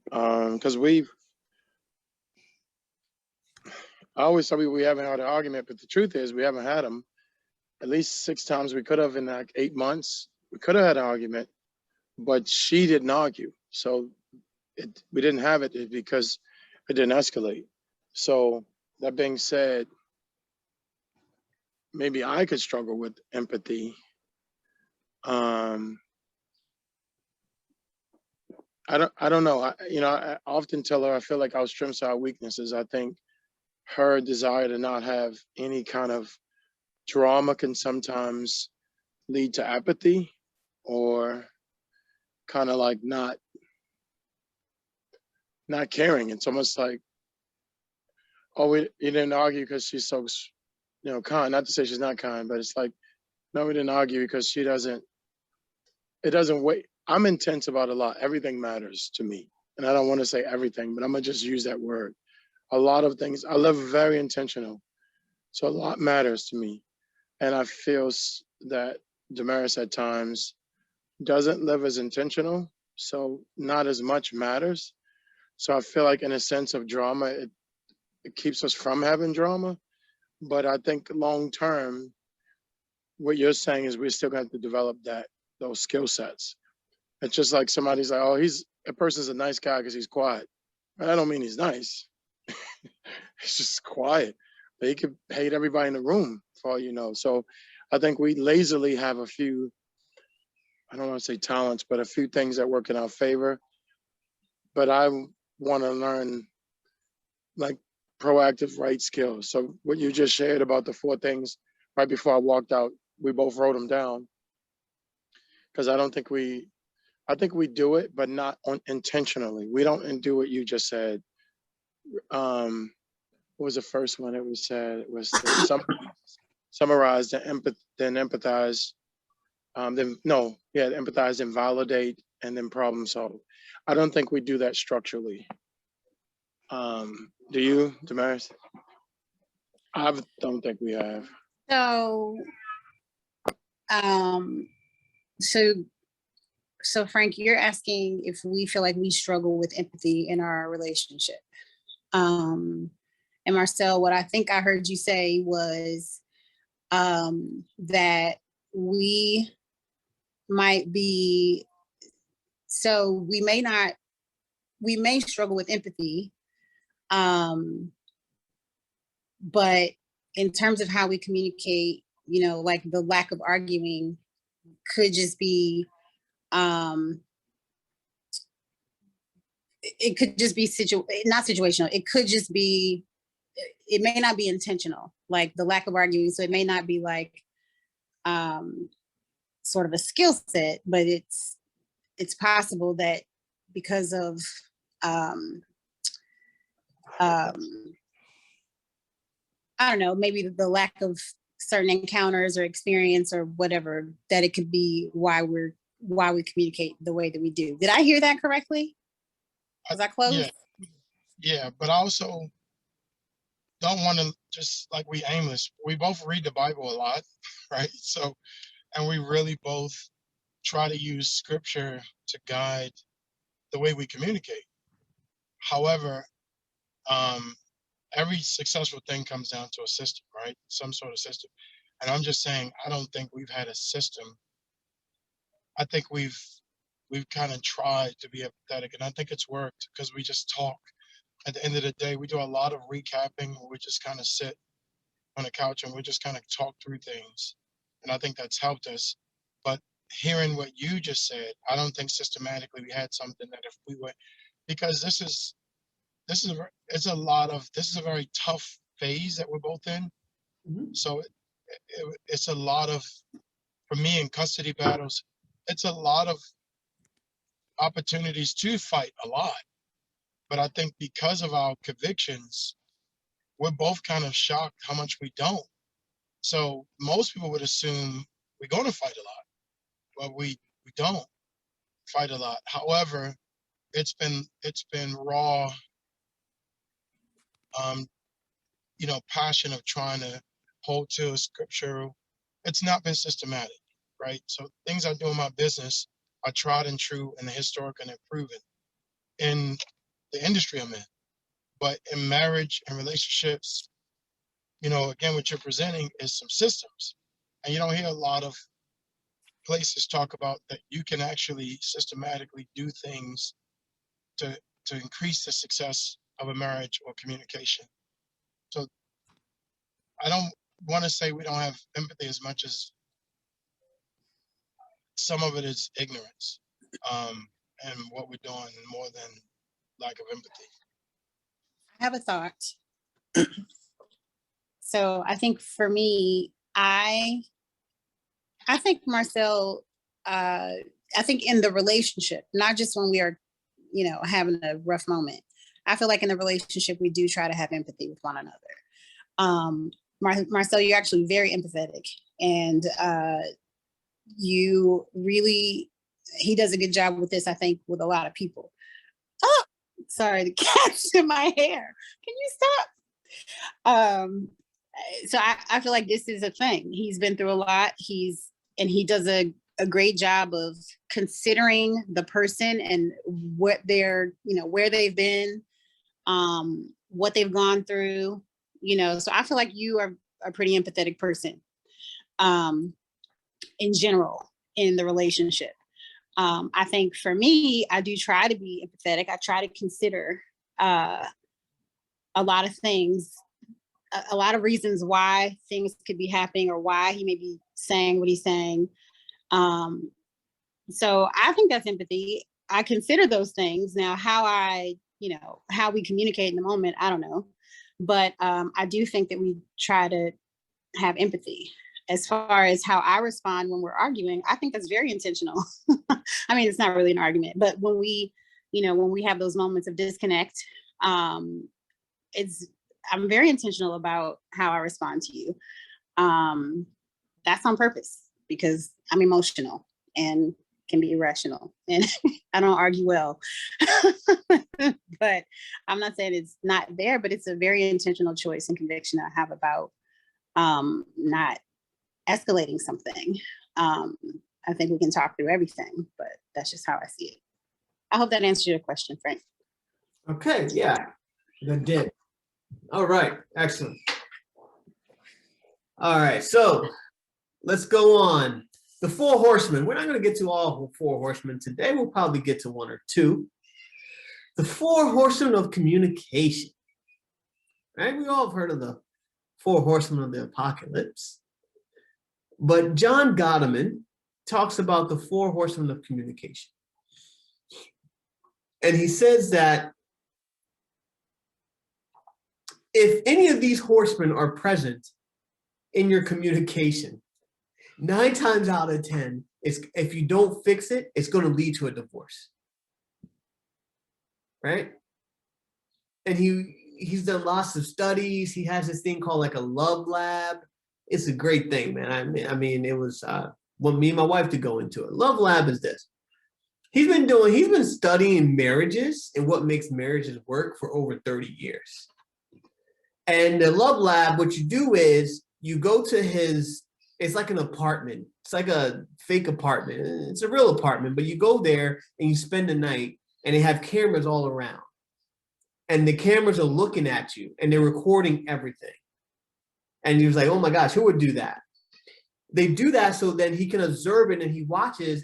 Because I always tell people we haven't had an argument, but the truth is we haven't had them. At least 6 times we could have in like 8 months. We could have had an argument, but she didn't argue. So we didn't have it because it didn't escalate. So that being said, maybe I could struggle with empathy. I don't know. I often tell her I feel like our strengths are our weaknesses. I think her desire to not have any kind of drama can sometimes lead to apathy, or kind of like not caring. It's almost like, oh, you didn't argue because she's so, kind. Not to say she's not kind, but it's like, no, we didn't argue because it doesn't wait. I'm intense about a lot. Everything matters to me. And I don't want to say everything, but I'm going to just use that word. A lot of things, I live very intentional. So a lot matters to me. And I feel that Damaris at times doesn't live as intentional. So not as much matters. So I feel like in a sense of drama, it keeps us from having drama. But I think long term, what you're saying is we're still going to develop those skill sets. It's just like somebody's like, oh, a person's a nice guy because he's quiet. And I don't mean he's nice. He's just quiet. But he could hate everybody in the room for all you know. So I think we lazily have a few, I don't want to say talents, but a few things that work in our favor. But I want to learn like proactive right skills. So what you just shared about the 4 things right before I walked out, we both wrote them down. Because I think we do it, but not intentionally. We don't do what you just said. What was the first one? It was said, it was to summarize, then empathize, empathize and validate, and then problem solve. I don't think we do that structurally. Do you, Damaris? Don't think we have. So, so Frank, you're asking if we feel like we struggle with empathy in our relationship. And Marcel, what I think I heard you say was that we might be, so we may struggle with empathy, but in terms of how we communicate, like the lack of arguing could just be, it could just be not situational. It could just be, it may not be intentional, like the lack of arguing. So it may not be like sort of a skill set, but it's possible that because of I don't know, maybe the lack of certain encounters or experience or whatever, that it could be why we communicate the way that we do. Did I hear that correctly? Was I close? Yeah, but I also don't want to just like we aimless. We both read the Bible a lot, right? So, and we really both try to use scripture to guide the way we communicate. However, every successful thing comes down to a system, right? Some sort of system. And I'm just saying, I don't think we've had a system. I think we've kind of tried to be empathetic, and I think it's worked because we just talk. At the end of the day, we do a lot of recapping. We just kind of sit on the couch and we just kind of talk through things. And I think that's helped us. But hearing what you just said, I don't think systematically we had something that if we were, because this is a very tough phase that we're both in. Mhm. So it's a lot of, for me in custody battles, it's a lot of opportunities to fight a lot. But I think because of our convictions, we're both kind of shocked how much we don't. So most people would assume we're going to fight a lot, but we don't fight a lot. However, it's been raw, passion of trying to hold to a scripture. It's not been systematic, right? So things I do in my business are tried and true and historic and proven in the industry I'm in. But in marriage and relationships, again, what you're presenting is some systems. And you don't hear a lot of places talk about that you can actually systematically do things to increase the success of a marriage or communication. So I don't want to say we don't have empathy as much as some of it is ignorance and what we're doing more than lack of empathy. I have a thought. So I think for me, I think Marcel, I think in the relationship, not just when we are, having a rough moment. I feel like in the relationship, we do try to have empathy with one another. Marcel, you're actually very empathetic, and he does a good job with this, I think, with a lot of people. Oh, sorry, the cat's in my hair. Can you stop? So I feel like this is a thing. He's been through a lot. He does a great job of considering the person and what they're, where they've been, what they've gone through, so I feel like you are a pretty empathetic person in general in the relationship. I think for me, I do try to be empathetic. I try to consider a lot of things, a lot of reasons why things could be happening or why he may be saying what he's saying. So I think that's empathy. I consider those things. Now, how we communicate in the moment, I don't know. But I do think that we try to have empathy. As far as how I respond when we're arguing, I think that's very intentional. I mean, it's not really an argument, but when we have those moments of disconnect, I'm very intentional about how I respond to you. That's on purpose because I'm emotional, and can be irrational, and I don't argue well. But I'm not saying it's not there, but it's a very intentional choice and conviction I have about not escalating something. I think we can talk through everything, but that's just how I see it. I hope that answers your question, Frank. Okay, yeah, that did. All right, excellent. All right, so let's go on. The four horsemen. We're not going to get to all four horsemen today. We'll probably get to one or two. The four horsemen of communication. Right? We all have heard of the four horsemen of the apocalypse. But John Gottman talks about the four horsemen of communication. And he says that if any of these horsemen are present in your communication, 9 times out of 10, if you don't fix it, it's going to lead to a divorce. Right? And he's done lots of studies. He has this thing called like a love lab. It's a great thing, man. I mean, it was want me and my wife to go into it. Love lab is this. He's been studying marriages and what makes marriages work for over 30 years. And the love lab, what you do is you go to it's like an apartment. It's like a fake apartment. It's a real apartment, but you go there and you spend the night, and they have cameras all around. And the cameras are looking at you and they're recording everything. And he was like, oh my gosh, who would do that? They do that so then he can observe it, and he watches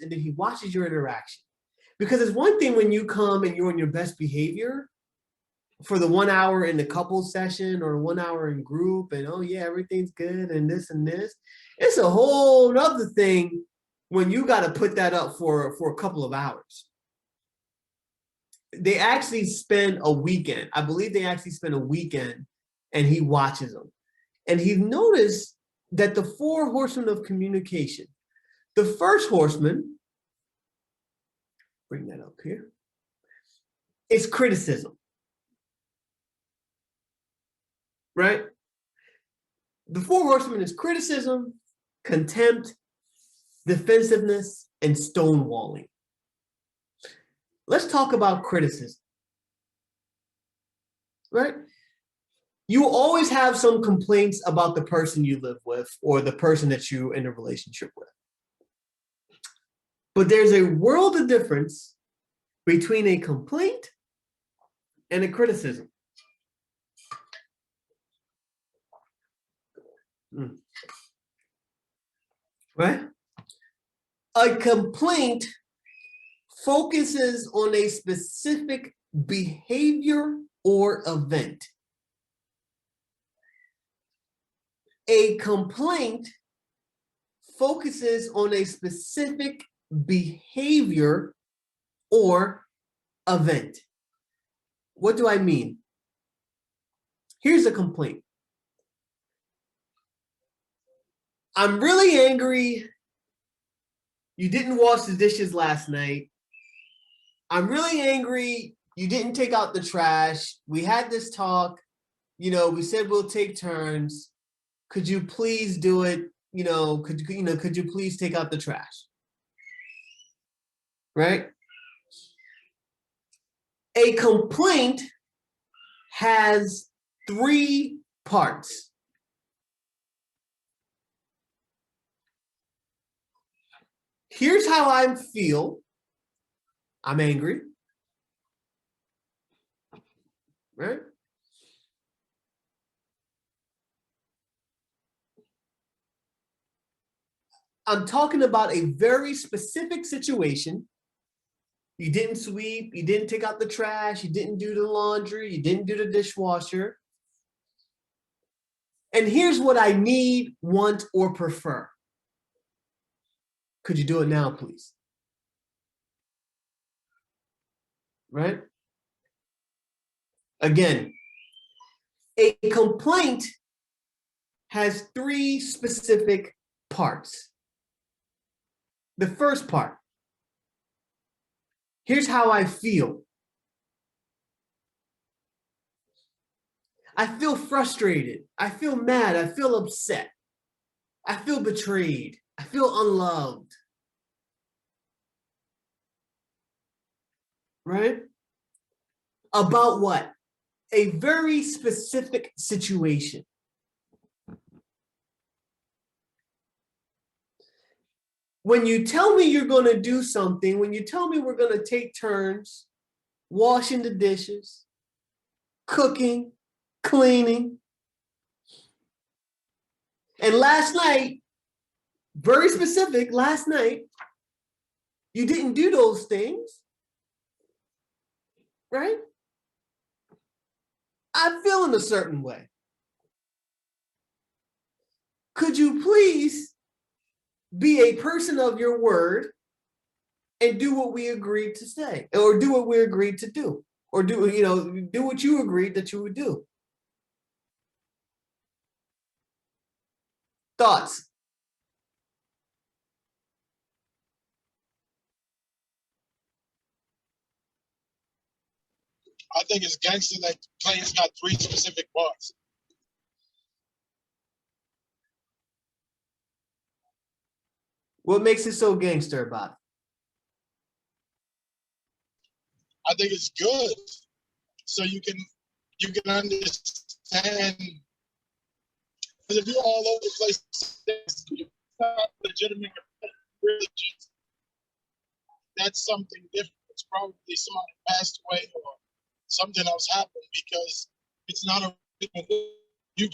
your interaction. Because it's one thing when you come and you're on your best behavior for the 1 hour in the couple session or 1 hour in group, and oh yeah, everything's good and this and this. It's a whole other thing when you got to put that up for a couple of hours. They actually spend a weekend. I believe they actually spend a weekend, and he watches them. And he noticed that the four horsemen of communication, the first horseman, bring that up here, is criticism. Right? The four horsemen is criticism, contempt, defensiveness, and stonewalling. Let's talk about criticism. Right? You always have some complaints about the person you live with or the person that you're in a relationship with. But there's a world of difference between a complaint and a criticism. Right? A complaint focuses on a specific behavior or event. A complaint focuses on a specific behavior or event. What do I mean? Here's a complaint. I'm really angry. You didn't wash the dishes last night. I'm really angry. You didn't take out the trash. We had this talk. We said we'll take turns. Could you please do it? Could you please take out the trash? Right? A complaint has 3 parts. Here's how I feel. I'm angry. Right? I'm talking about a very specific situation. You didn't sweep, you didn't take out the trash, you didn't do the laundry, you didn't do the dishwasher. And here's what I need, want, or prefer. Could you do it now, please? Right? Again, a complaint has 3 specific parts. The first part, here's how I feel. I feel frustrated. I feel mad. I feel upset. I feel betrayed. I feel unloved. right? About what? A very specific situation. When you tell me you're going to do something, when you tell me we're going to take turns washing the dishes, cooking, cleaning, and last night, very specific, last night, you didn't do those things, right? I'm feeling a certain way. Could you please be a person of your word and do what we agreed to say, or do what we agreed to do, or do what you agreed that you would do? Thoughts? I think it's gangster that players got 3 specific parts. What makes it so gangster about it? I think it's good, so you can understand. Because if you're all over the place, it's not legitimate religion. That's something different. It's probably somebody passed away or something else happened, because it's not a you.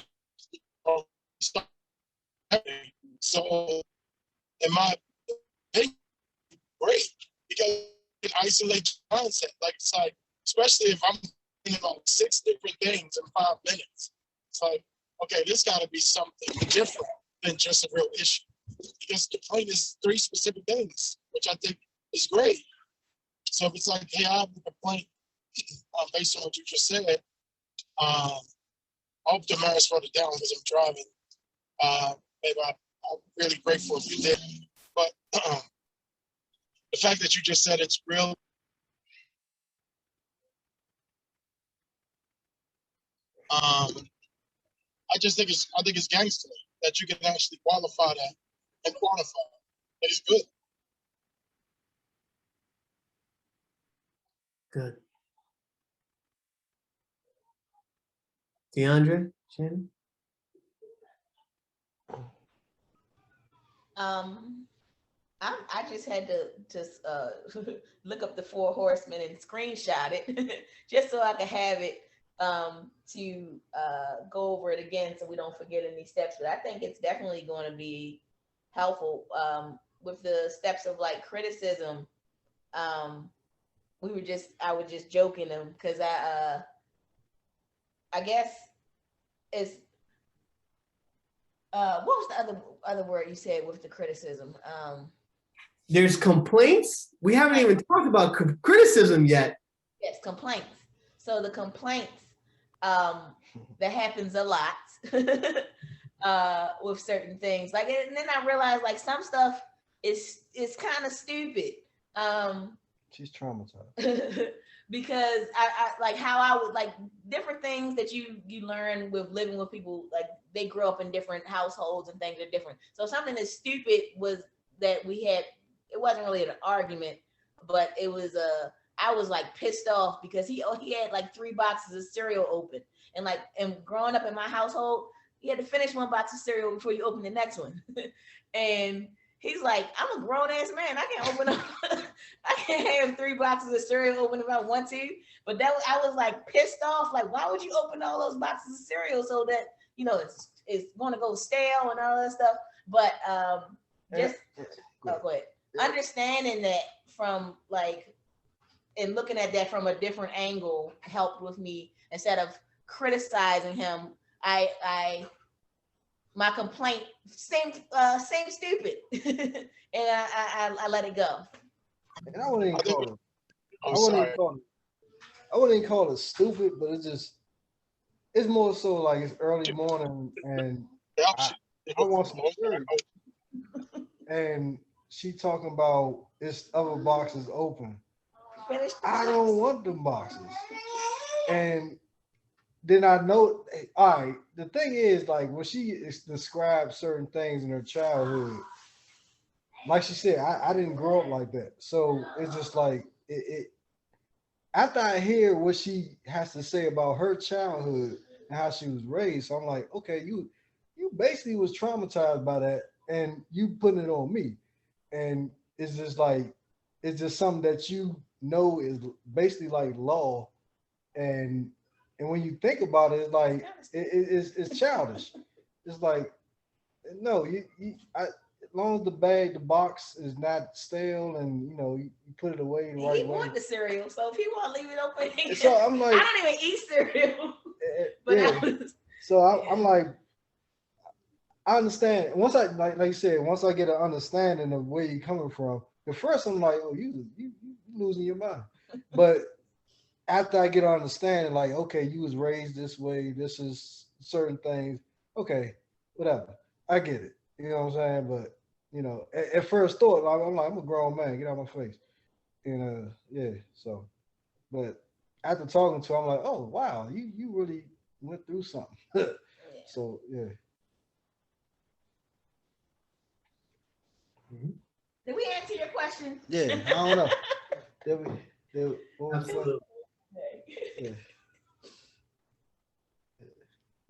So, in my opinion, great, because it isolates concept. Like, it's like, especially if I'm thinking about 6 different things in 5 minutes. It's like, okay, this got to be something different than just a real issue, because the point is 3 specific things, which I think is great. So if it's like, hey, I have a complaint based on what you just said, I hope Damaris wrote it down because I'm driving. Maybe I'm really grateful if you did. But the fact that you just said it's real. I think it's gangster that you can actually qualify that and quantify it. It's good. Good. DeAndre, Shannon? I just had to just look up the 4 horsemen and screenshot it just so I could have it to go over it again so we don't forget any steps. But I think it's definitely going to be helpful with the steps of like criticism. I was just joking them because I guess it's what was the other word you said with the criticism? There's complaints. We haven't even talked about criticism yet. Yes, complaints. So the complaints, that happens a lot with certain things. Like, and then I realized like some stuff is kind of stupid. She's traumatized. Because I like how I would like different things that you learn with living with people, like they grew up in different households and things are different. So something that's stupid was that we had, it wasn't really an argument, but it was I was like pissed off because he had like 3 boxes of cereal open, and growing up in my household, you had to finish 1 box of cereal before you open the next one. And he's like, I'm a grown ass man. I can't open up. I can't have 3 boxes of cereal open if I want to. But I was like pissed off. Like, why would you open all those boxes of cereal so that it's going to go stale and all that stuff? But go ahead. Understanding that from like, and looking at that from a different angle helped with me. Instead of criticizing him, my complaint seemed stupid, and I let it go. And I wouldn't even call it stupid, but it's more so like it's early morning and I want some cereal. And she talking about it's other boxes open. I don't want the boxes. And then I know, all right, the thing is, like, when she describes certain things in her childhood, like she said, I didn't grow up like that. So it's just like, after I hear what she has to say about her childhood and how she was raised, I'm like, okay, you basically was traumatized by that, and you putting it on me, and it's just like it's just something that you know is basically like law, and when you think about it, it's like it's childish. It's like no, as long as the box is not stale, and you put it away the right He way. want the cereal, so if he want to leave it open, So I'm like, I don't even eat cereal. But yeah. So I'm like, I understand. Once I like you said, once I get an understanding of where you're coming from, the first I'm like, oh, you losing your mind. But after I get an understanding, like, okay, you was raised this way. This is certain things. Okay, whatever. I get it. You know what I'm saying? But at first thought, I'm like, I'm a grown man. Get out of my face. Yeah. So, but after talking to him, I'm like, oh wow, you really went through something. So yeah. Did we answer your question? Yeah, I don't know. What was the question? Absolutely. Yeah.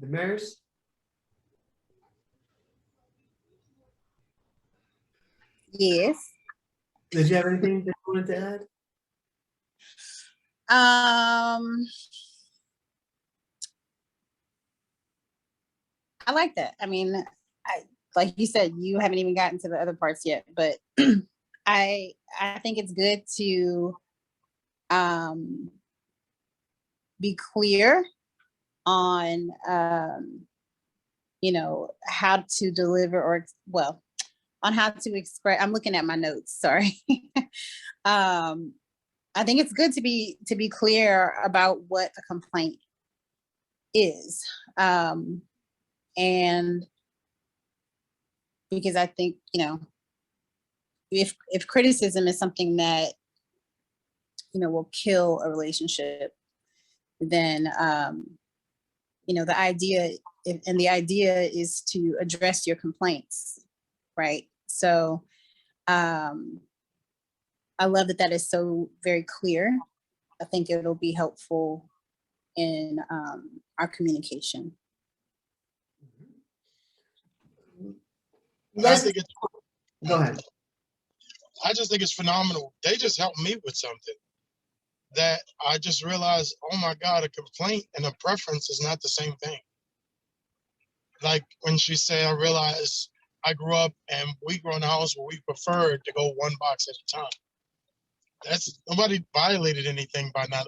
Damaris? Yes. Did you have anything that you wanted to add? I like that. I mean, like you said, you haven't even gotten to the other parts yet, but I think it's good to be clear on how to deliver, or on how to express. I'm looking at my notes, sorry. I think it's good to be clear about what a complaint is. And because I think, if criticism is something that, will kill a relationship, then, the idea is to address your complaints, right? So I love that is so very clear. I think it'll be helpful in our communication. I think it's, Go ahead. I just think it's phenomenal. They just helped me with something that I just realized, oh my God, a complaint and a preference is not the same thing. Like when she said, I realized I grew up and we grew in a house where we preferred to go one box at a time. Nobody violated anything by not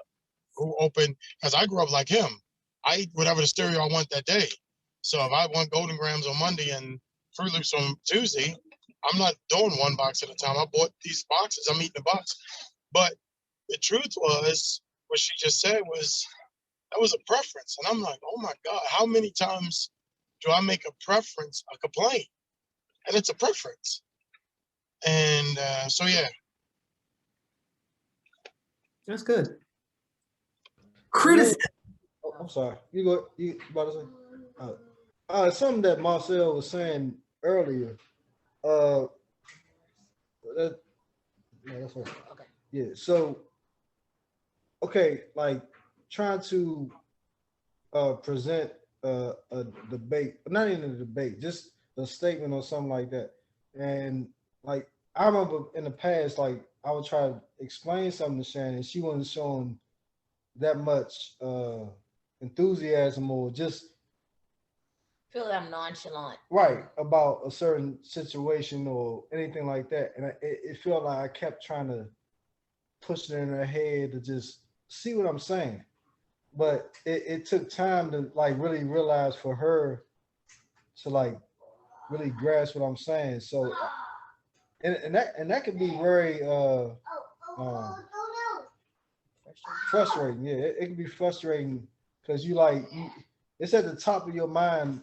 who opened, because I grew up like him. I eat whatever the cereal I want that day. So if I want Golden Grams on Monday and Fruit Loops on Tuesday, I'm not doing one box at a time. I bought these boxes, I'm eating the box. But the truth was, what she just said was, that was a preference. And I'm like, oh my God, how many times do I make a preference a complaint? And it's a preference. And so, yeah. That's good. Criticism. Oh, I'm sorry. You about to say? Something that Marcel was saying earlier. No, that's right. Okay. Yeah. So, okay, like trying to present a debate, not even a debate, just a statement or something like that. And like I remember in the past, like I would try to explain something to Shannon, she wasn't showing that much enthusiasm or just Feel that I'm nonchalant. right about a certain situation or anything like that. And it felt like I kept trying to push it in her head to just see what I'm saying. But it took time to like really realize for her to like really grasp what I'm saying. So and that could be very frustrating. Yeah, it can be frustrating because it's at the top of your mind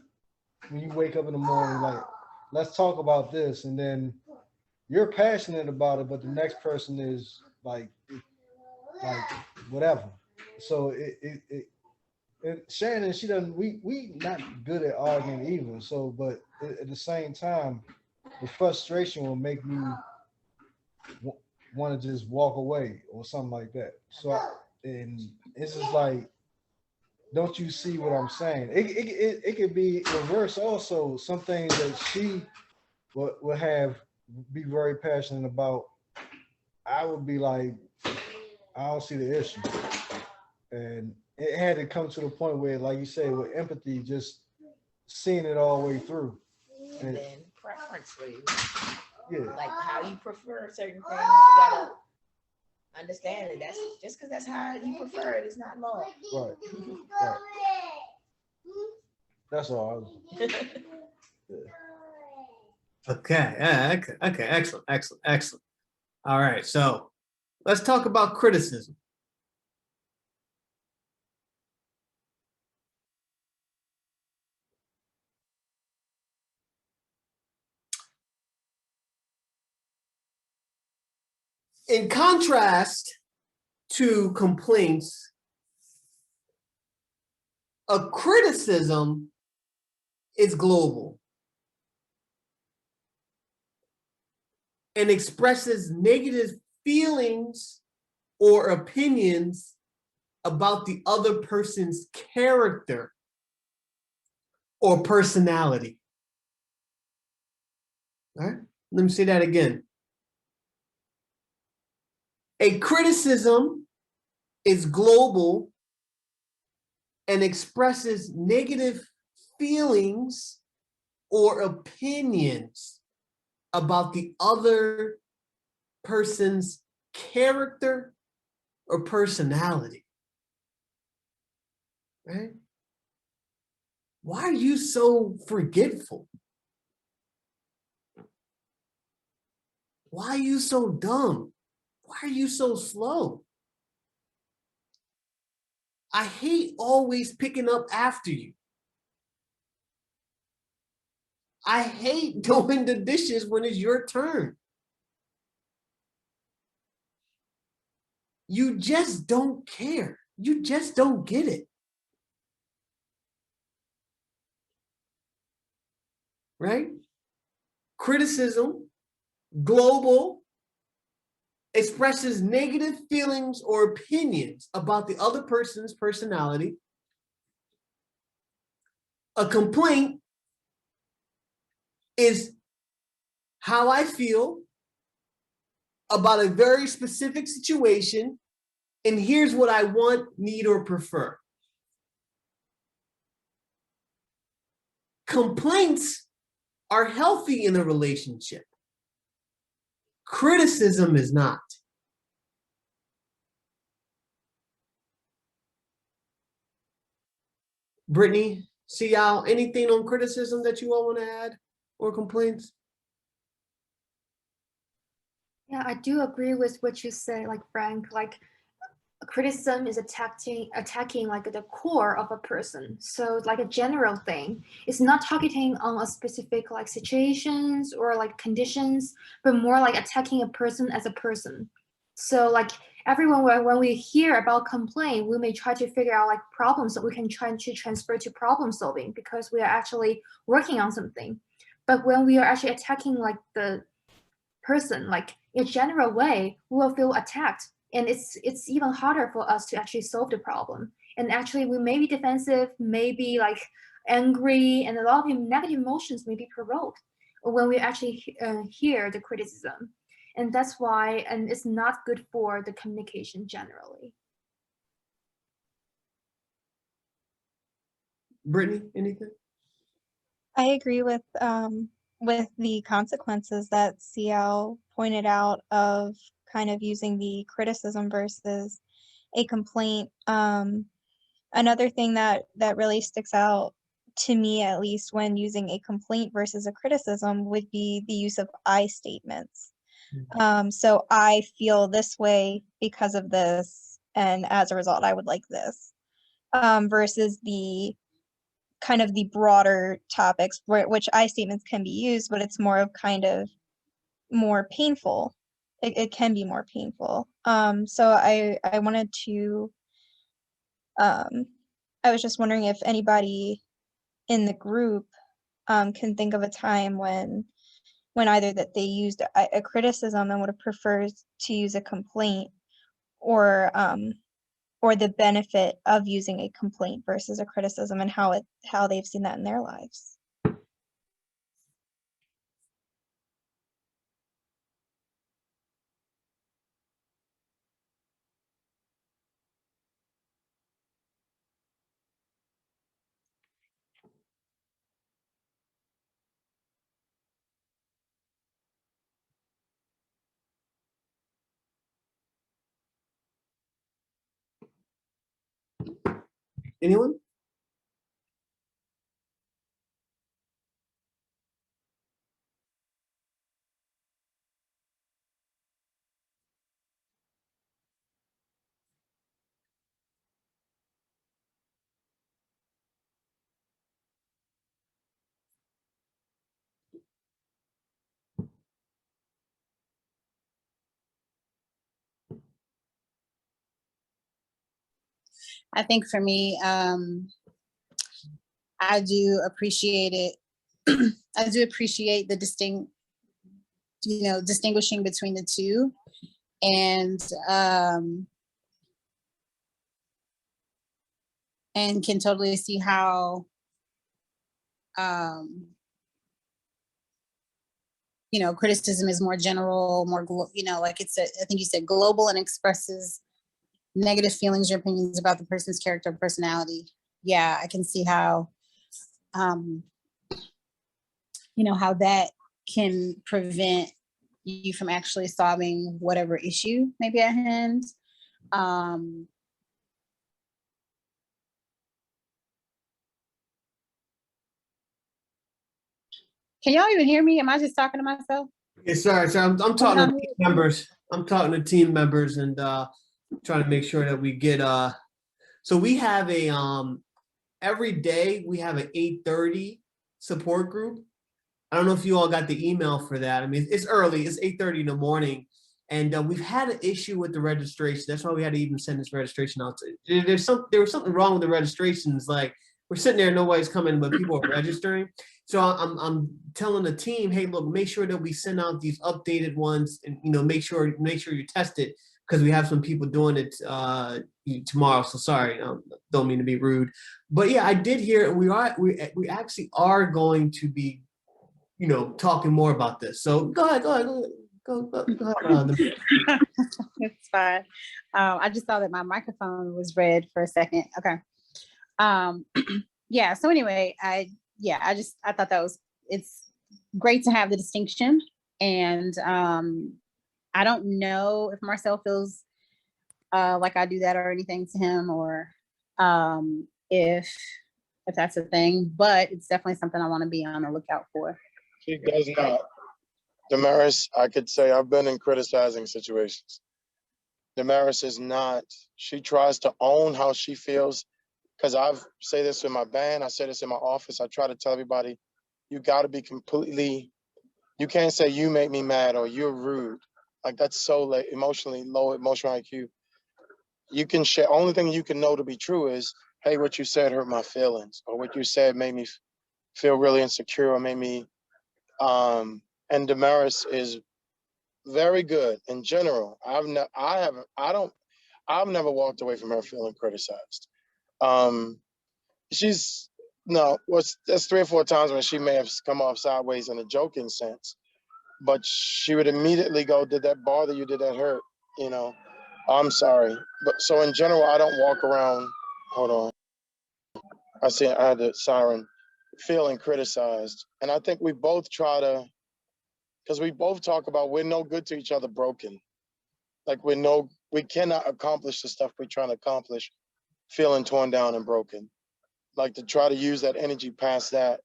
when you wake up in the morning, like, let's talk about this, and then you're passionate about it, but the next person is like whatever. So Shannon, she doesn't. We not good at arguing either. So, but at the same time, the frustration will make me want to just walk away or something like that. So And it's just like, don't you see what I'm saying? It could be reverse also. Some things that she would have be very passionate about, I would be like, I don't see the issue. And it had to come to the point where, like you say, with empathy, just seeing it all the way through. And then preference for you. Yeah. Like how you prefer certain things, you gotta understand that that's just because that's how you prefer it, it's not law. Right. Right. That's all. I was, yeah. Okay. Yeah, okay. Excellent. Excellent. Excellent. All right. So let's talk about criticism. In contrast to complaints, a criticism is global and expresses negative feelings or opinions about the other person's character or personality. All right, let me say that again. A criticism is global and expresses negative feelings or opinions about the other person's character or personality. Right? Why are you so forgetful? Why are you so dumb? Why are you so slow? I hate always picking up after you. I hate doing the dishes when it's your turn. You just don't care. You just don't get it. Right? Criticism, global, expresses negative feelings or opinions about the other person's personality. A complaint is how I feel about a very specific situation, and here's what I want, need, or prefer. Complaints are healthy in a relationship. Criticism is not. Brittany, Sial, anything on criticism that you all want to add or complaints? Yeah, I do agree with what you say, like Frank, like criticism is attacking like the core of a person. So like a general thing. It's not targeting on a specific like situations or like conditions, but more like attacking a person as a person. So like everyone, when we hear about complaint, we may try to figure out like problems that we can try to transfer to problem solving because we are actually working on something. But when we are actually attacking like the person, like in a general way, we will feel attacked. And it's even harder for us to actually solve the problem. And actually we may be defensive, maybe like angry, and a lot of negative emotions may be provoked when we actually hear the criticism. And that's why, and it's not good for the communication generally. Brittany, anything? I agree with the consequences that CL pointed out of kind of using the criticism versus a complaint. Another thing that really sticks out to me, at least when using a complaint versus a criticism, would be the use of I statements. So I feel this way because of this, and as a result, I would like this, versus the kind of the broader topics which I statements can be used, but it's more of kind of more painful. It can be more painful. So I wanted to, I was just wondering if anybody in the group can think of a time when either that they used a criticism and would have preferred to use a complaint, or or the benefit of using a complaint versus a criticism, and how they've seen that in their lives. Anyone? I think for me, I do appreciate it. I do appreciate the distinguishing between the two, and can totally see how, criticism is more general, more, like I think you said global, and expresses negative feelings or opinions about the person's character or personality. Yeah, I can see how, how that can prevent you from actually solving whatever issue may be at hand. Can y'all even hear me? Am I just talking to myself? Yeah, sorry. I'm talking to team members. I'm talking to team members and trying to make sure that we get so we have a every day we have an 8:30 support group. I don't know if you all got the email for that. I mean, it's early. It's 8:30 in the morning, and we've had an issue with the registration. That's why we had to even send this registration out. There was something wrong with the registrations. Like, we're sitting there, nobody's coming, but people are registering. So I'm telling the team, hey, look, make sure that we send out these updated ones, and make sure you test it, because we have some people doing it tomorrow. So sorry, don't mean to be rude, but yeah, I did hear we actually are going to be talking more about this. So go ahead. It's fine. I just saw that my microphone was red for a second. Okay. Yeah. So anyway, I thought it's great to have the distinction, and I don't know if Marcel feels like I do that or anything to him, or if that's a thing, but it's definitely something I want to be on the lookout for. She does not. Damaris, I could say I've been in criticizing situations. Damaris is not. She tries to own how she feels, because I've say this in my band, I say this in my office. I try to tell everybody, you got to be completely, you can't say you make me mad or you're rude. Like, that's so low emotional IQ. You can share, only thing you can know to be true is, hey, what you said hurt my feelings, or what you said made me feel really insecure, or made me, and Damaris is very good in general. I've never walked away from her feeling criticized. There's 3 or 4 times when she may have come off sideways in a joking sense, but she would immediately go, did that bother you? Did that hurt? I'm sorry. But so in general, I don't walk around, hold on. I had the siren, feeling criticized. And I think we both try to, because we both talk about we're no good to each other broken. Like, we cannot accomplish the stuff we're trying to accomplish feeling torn down and broken. Like, to try to use that energy past that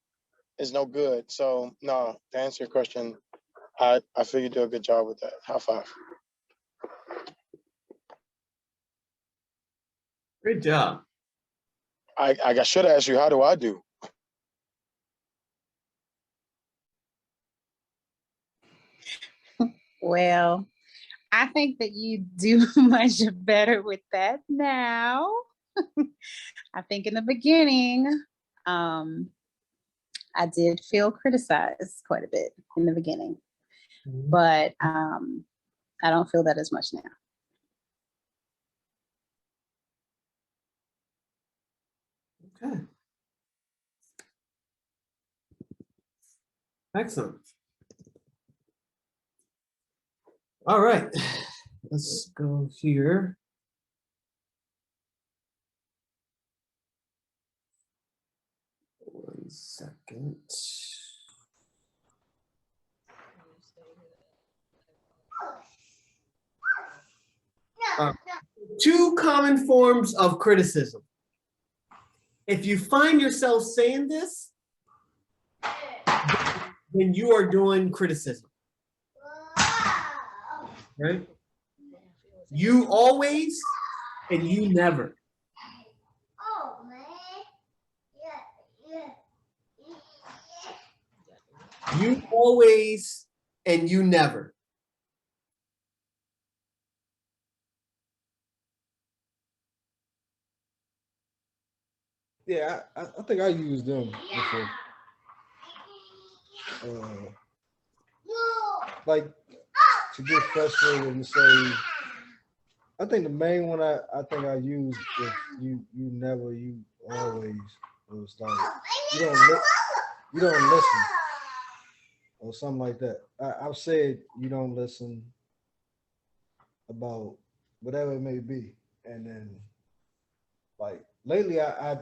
is no good. So no, to answer your question, I feel you do a good job with that. High five. Great job. I should ask you, how do I do? Well, I think that you do much better with that now. I think in the beginning, I did feel criticized quite a bit in the beginning, but I don't feel that as much now. Okay. Excellent. All right, let's go here. One second. Two common forms of criticism. If you find yourself saying this, then you are doing criticism. Right? You always and you never. You always and you never. Yeah, I think I used them before. Like to get frustrated and say, I think the main one I think I used was you never, you always. It was like you don't listen or something like that. I've said you don't listen about whatever it may be, and then like lately I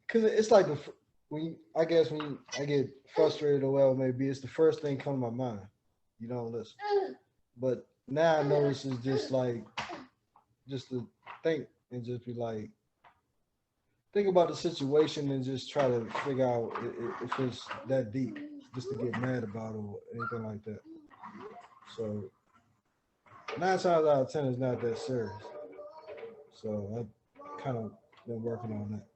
because it's like when I get frustrated or whatever it may be, it's the first thing come to my mind. You don't listen, but now I notice it's just like just to think and just be like think about the situation and just try to figure out if it's that deep just to get mad about it or anything like that. So 9 times out of 10 is not that serious. So I kind of been working on that.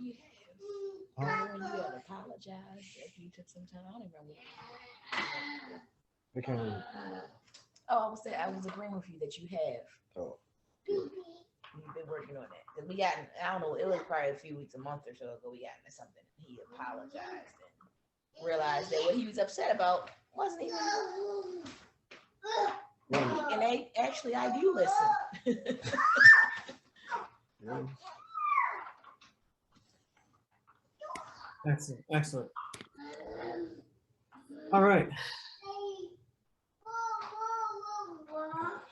You have apologized if you took some time. I don't remember. I can't really. Oh, I was agreeing with you that you have. Oh. You've been working on that. Cause we got, I don't know, it was probably a few weeks, a month or so ago, we got into something. He apologized and realized that what he was upset about wasn't even. And actually, I do listen. Yeah. Excellent, excellent. All right.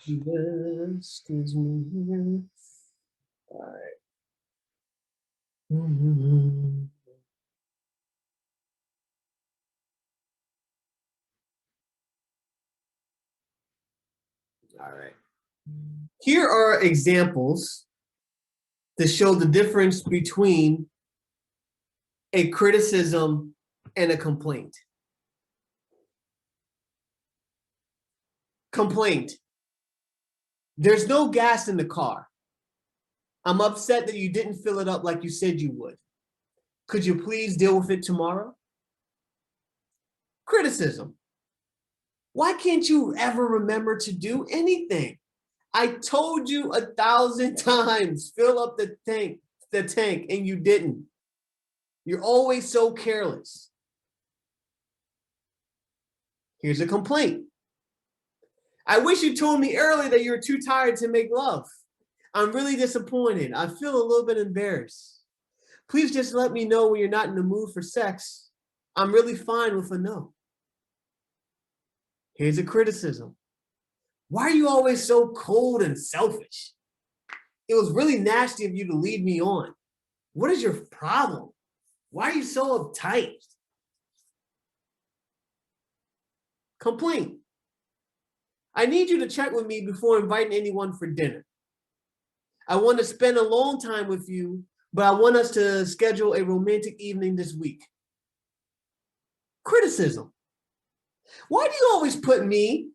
Excuse me. All right. All right. Here are examples to show the difference between a criticism and a complaint. Complaint. There's no gas in the car. I'm upset that you didn't fill it up like you said you would. Could you please deal with it tomorrow? Criticism. Why can't you ever remember to do anything? I told you 1,000 times, fill up the tank, and you didn't. You're always so careless. Here's a complaint. I wish you told me earlier that you were too tired to make love. I'm really disappointed. I feel a little bit embarrassed. Please just let me know when you're not in the mood for sex. I'm really fine with a no. Here's a criticism. Why are you always so cold and selfish? It was really nasty of you to lead me on. What is your problem? Why are you so uptight? Complaint. I need you to check with me before inviting anyone for dinner. I want to spend a long time with you, but I want us to schedule a romantic evening this week. Criticism. Why do you always put me?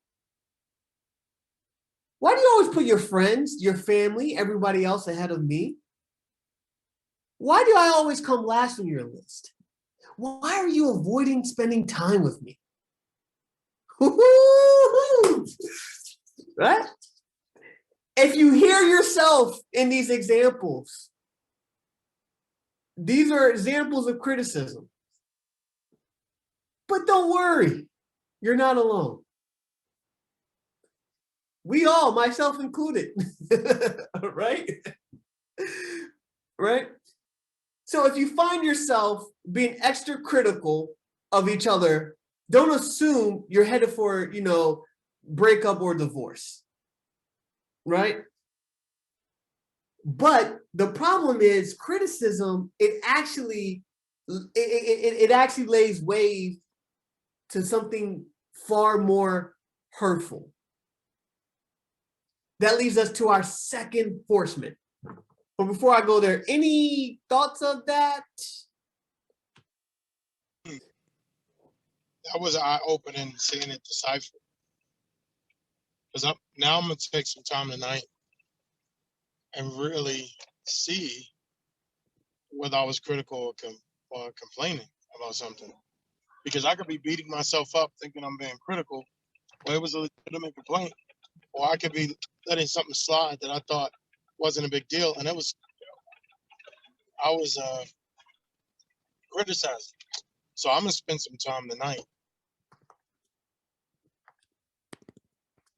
Why do you always put your friends, your family, everybody else ahead of me? Why do I always come last on your list? Why are you avoiding spending time with me? Right? If you hear yourself in these examples, these are examples of criticism. But don't worry, you're not alone. We all, myself included, right? Right? So if you find yourself being extra critical of each other, don't assume you're headed for, breakup or divorce. Right? But the problem is criticism, it actually lays way to something far more hurtful. That leads us to our second horseman. But before I go there, any thoughts of that? That was eye-opening, seeing it deciphered. Because now I'm going to take some time tonight and really see whether I was critical or complaining about something. Because I could be beating myself up thinking I'm being critical, or it was a legitimate complaint. Or I could be letting something slide that I thought wasn't a big deal, and I was criticizing. So I'm gonna spend some time tonight,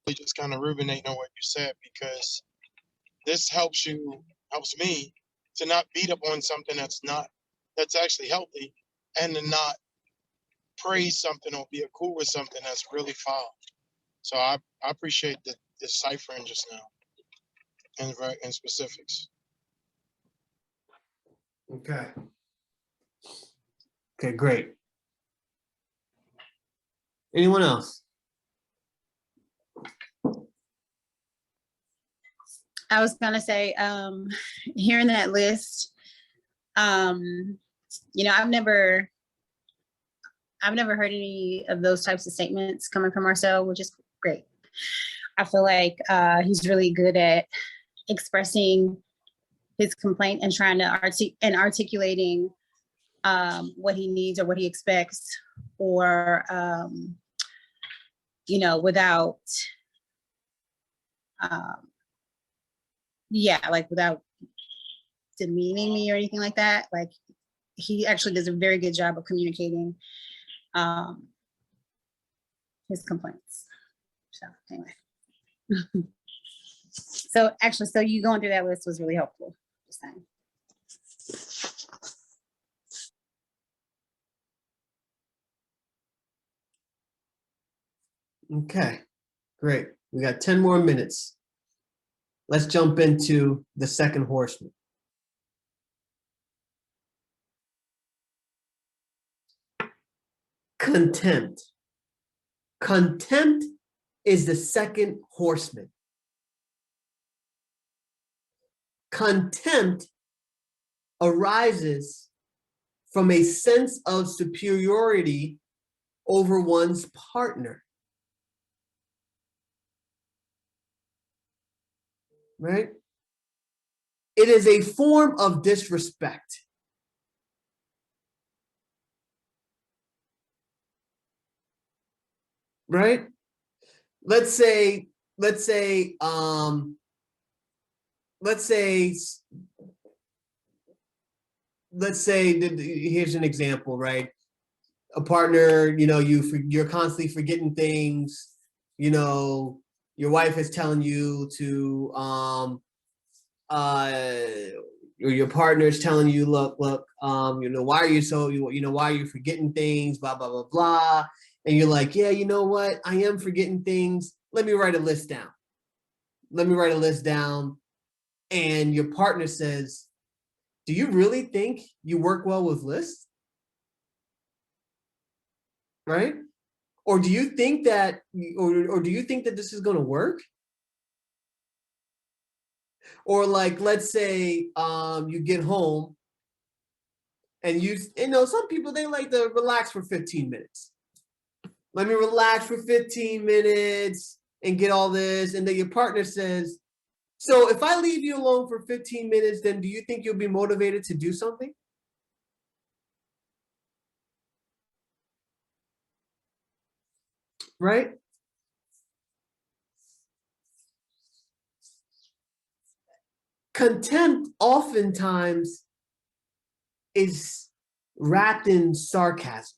just kind of ruminating on what you said, because this helps me to not beat up on something that's actually healthy, and to not praise something or be cool with something that's really foul. So I appreciate the deciphering just now and specifics. Okay. Okay, great. Anyone else? I was gonna say, hearing that list, I've never heard any of those types of statements coming from Marcel, which is great. I feel like he's really good at expressing his complaint and trying to articulating what he needs or what he expects, or without without demeaning me or anything like that. Like, he actually does a very good job of communicating his complaints. So anyway. So you going through that list was really helpful. Just saying. Okay, great. We got 10 more minutes. Let's jump into the second horseman. Contempt. Contempt is the second horseman. Contempt arises from a sense of superiority over one's partner. Right? It is a form of disrespect. Right? Let's say here's an example, right? A partner, you're constantly forgetting things, your wife is telling you to, or your partner is telling you, look, why are you why are you forgetting things, blah, blah, blah, blah. And you're like, yeah, you know what? I am forgetting things. Let me write a list down. And your partner says, do you really think you work well with lists? Right? Or do you think that, this is going to work? Or like, let's say you get home and some people, they like to relax for 15 minutes. Let me relax for 15 minutes and get all this. And then your partner says, so if I leave you alone for 15 minutes, then do you think you'll be motivated to do something? Right? Contempt oftentimes is wrapped in sarcasm.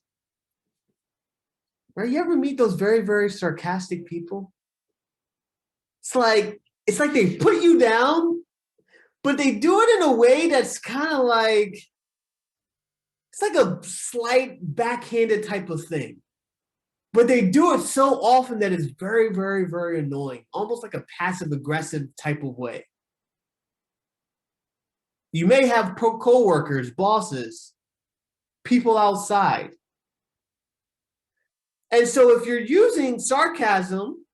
Right? You ever meet those very, very sarcastic people? It's like they put you down, but they do it in a way that's kind of like, it's like a slight backhanded type of thing. But they do it so often that it's very, very, very annoying, almost like a passive aggressive type of way. You may have co-workers, bosses, people outside. And so if you're using sarcasm,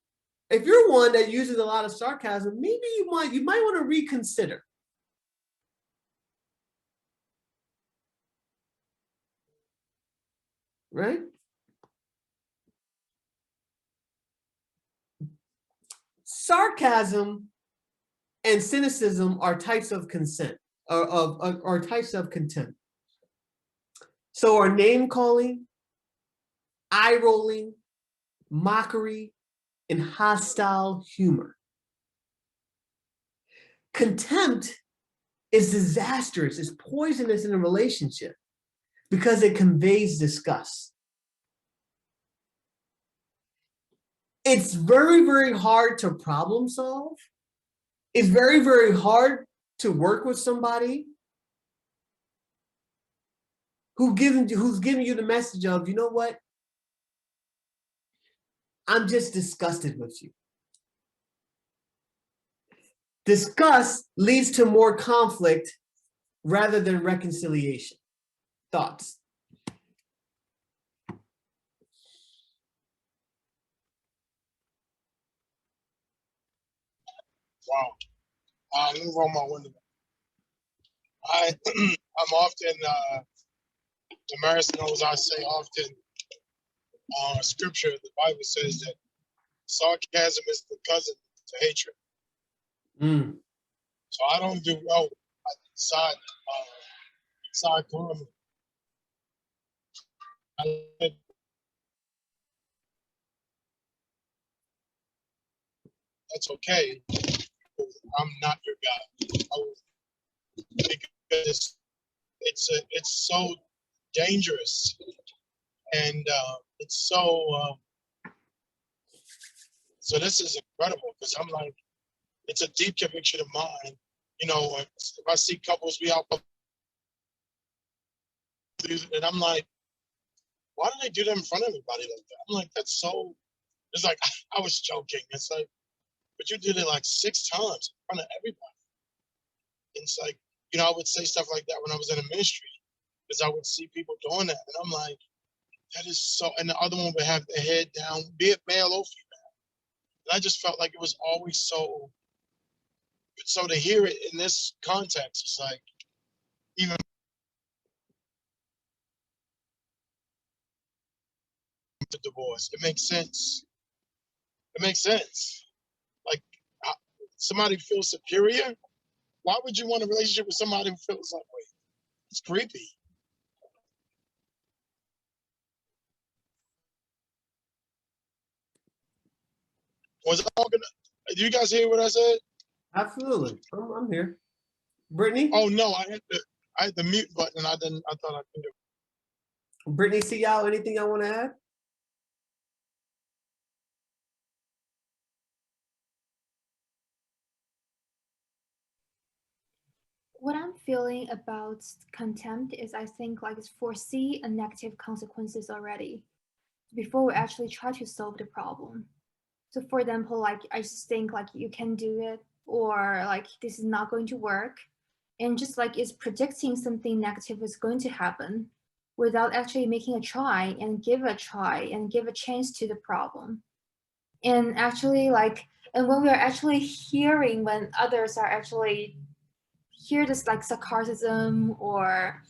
if you're one that uses a lot of sarcasm, maybe you might want to reconsider. Right? Sarcasm and cynicism are types of consent, or types of contempt. So are name calling, eye rolling, mockery, and hostile humor. Contempt is disastrous, it's poisonous in a relationship because it conveys disgust. It's very, very hard to problem solve. It's very, very hard to work with somebody who's giving you the message of, you know what? I'm just disgusted with you. Disgust leads to more conflict rather than reconciliation. Thoughts? Wow. Let me roll my window. I'm often, Damaris knows I say often, scripture, the Bible says that sarcasm is the cousin to hatred. So I don't do well side comment. That's okay. I'm not your guy. Because it's so dangerous, and it's so so this is incredible because I'm like, it's a deep conviction of mine. You know, if I see couples be out, and I'm like, why do they do that in front of everybody like that? I'm like, that's so. It's like I was joking. It's like, but you did it like 6 times in front of everybody. And it's like, you know, I would say stuff like that when I was in a ministry, because I would see people doing that, and I'm like, that is so. And the other one would have their head down, be it male or female. And I just felt like it was always so. So to hear it in this context, it's like, even the divorce, it makes sense. It makes sense. Like, somebody feels superior. Why would you want a relationship with somebody who feels that way? It's creepy. Was I talking? Do you guys hear what I said? Absolutely. I'm here. Brittany? Oh no, I had the mute button. I thought I could do. Brittany, see y'all, anything y'all want to add? What I'm feeling about contempt is I think like it's foresee a negative consequences already before we actually try to solve the problem. So for example, like I just think like you can do it, or like this is not going to work, and just like it's predicting something negative is going to happen without actually making a try and give a chance to the problem. And actually like, and when we're actually hearing when others are actually hear this like sarcasm or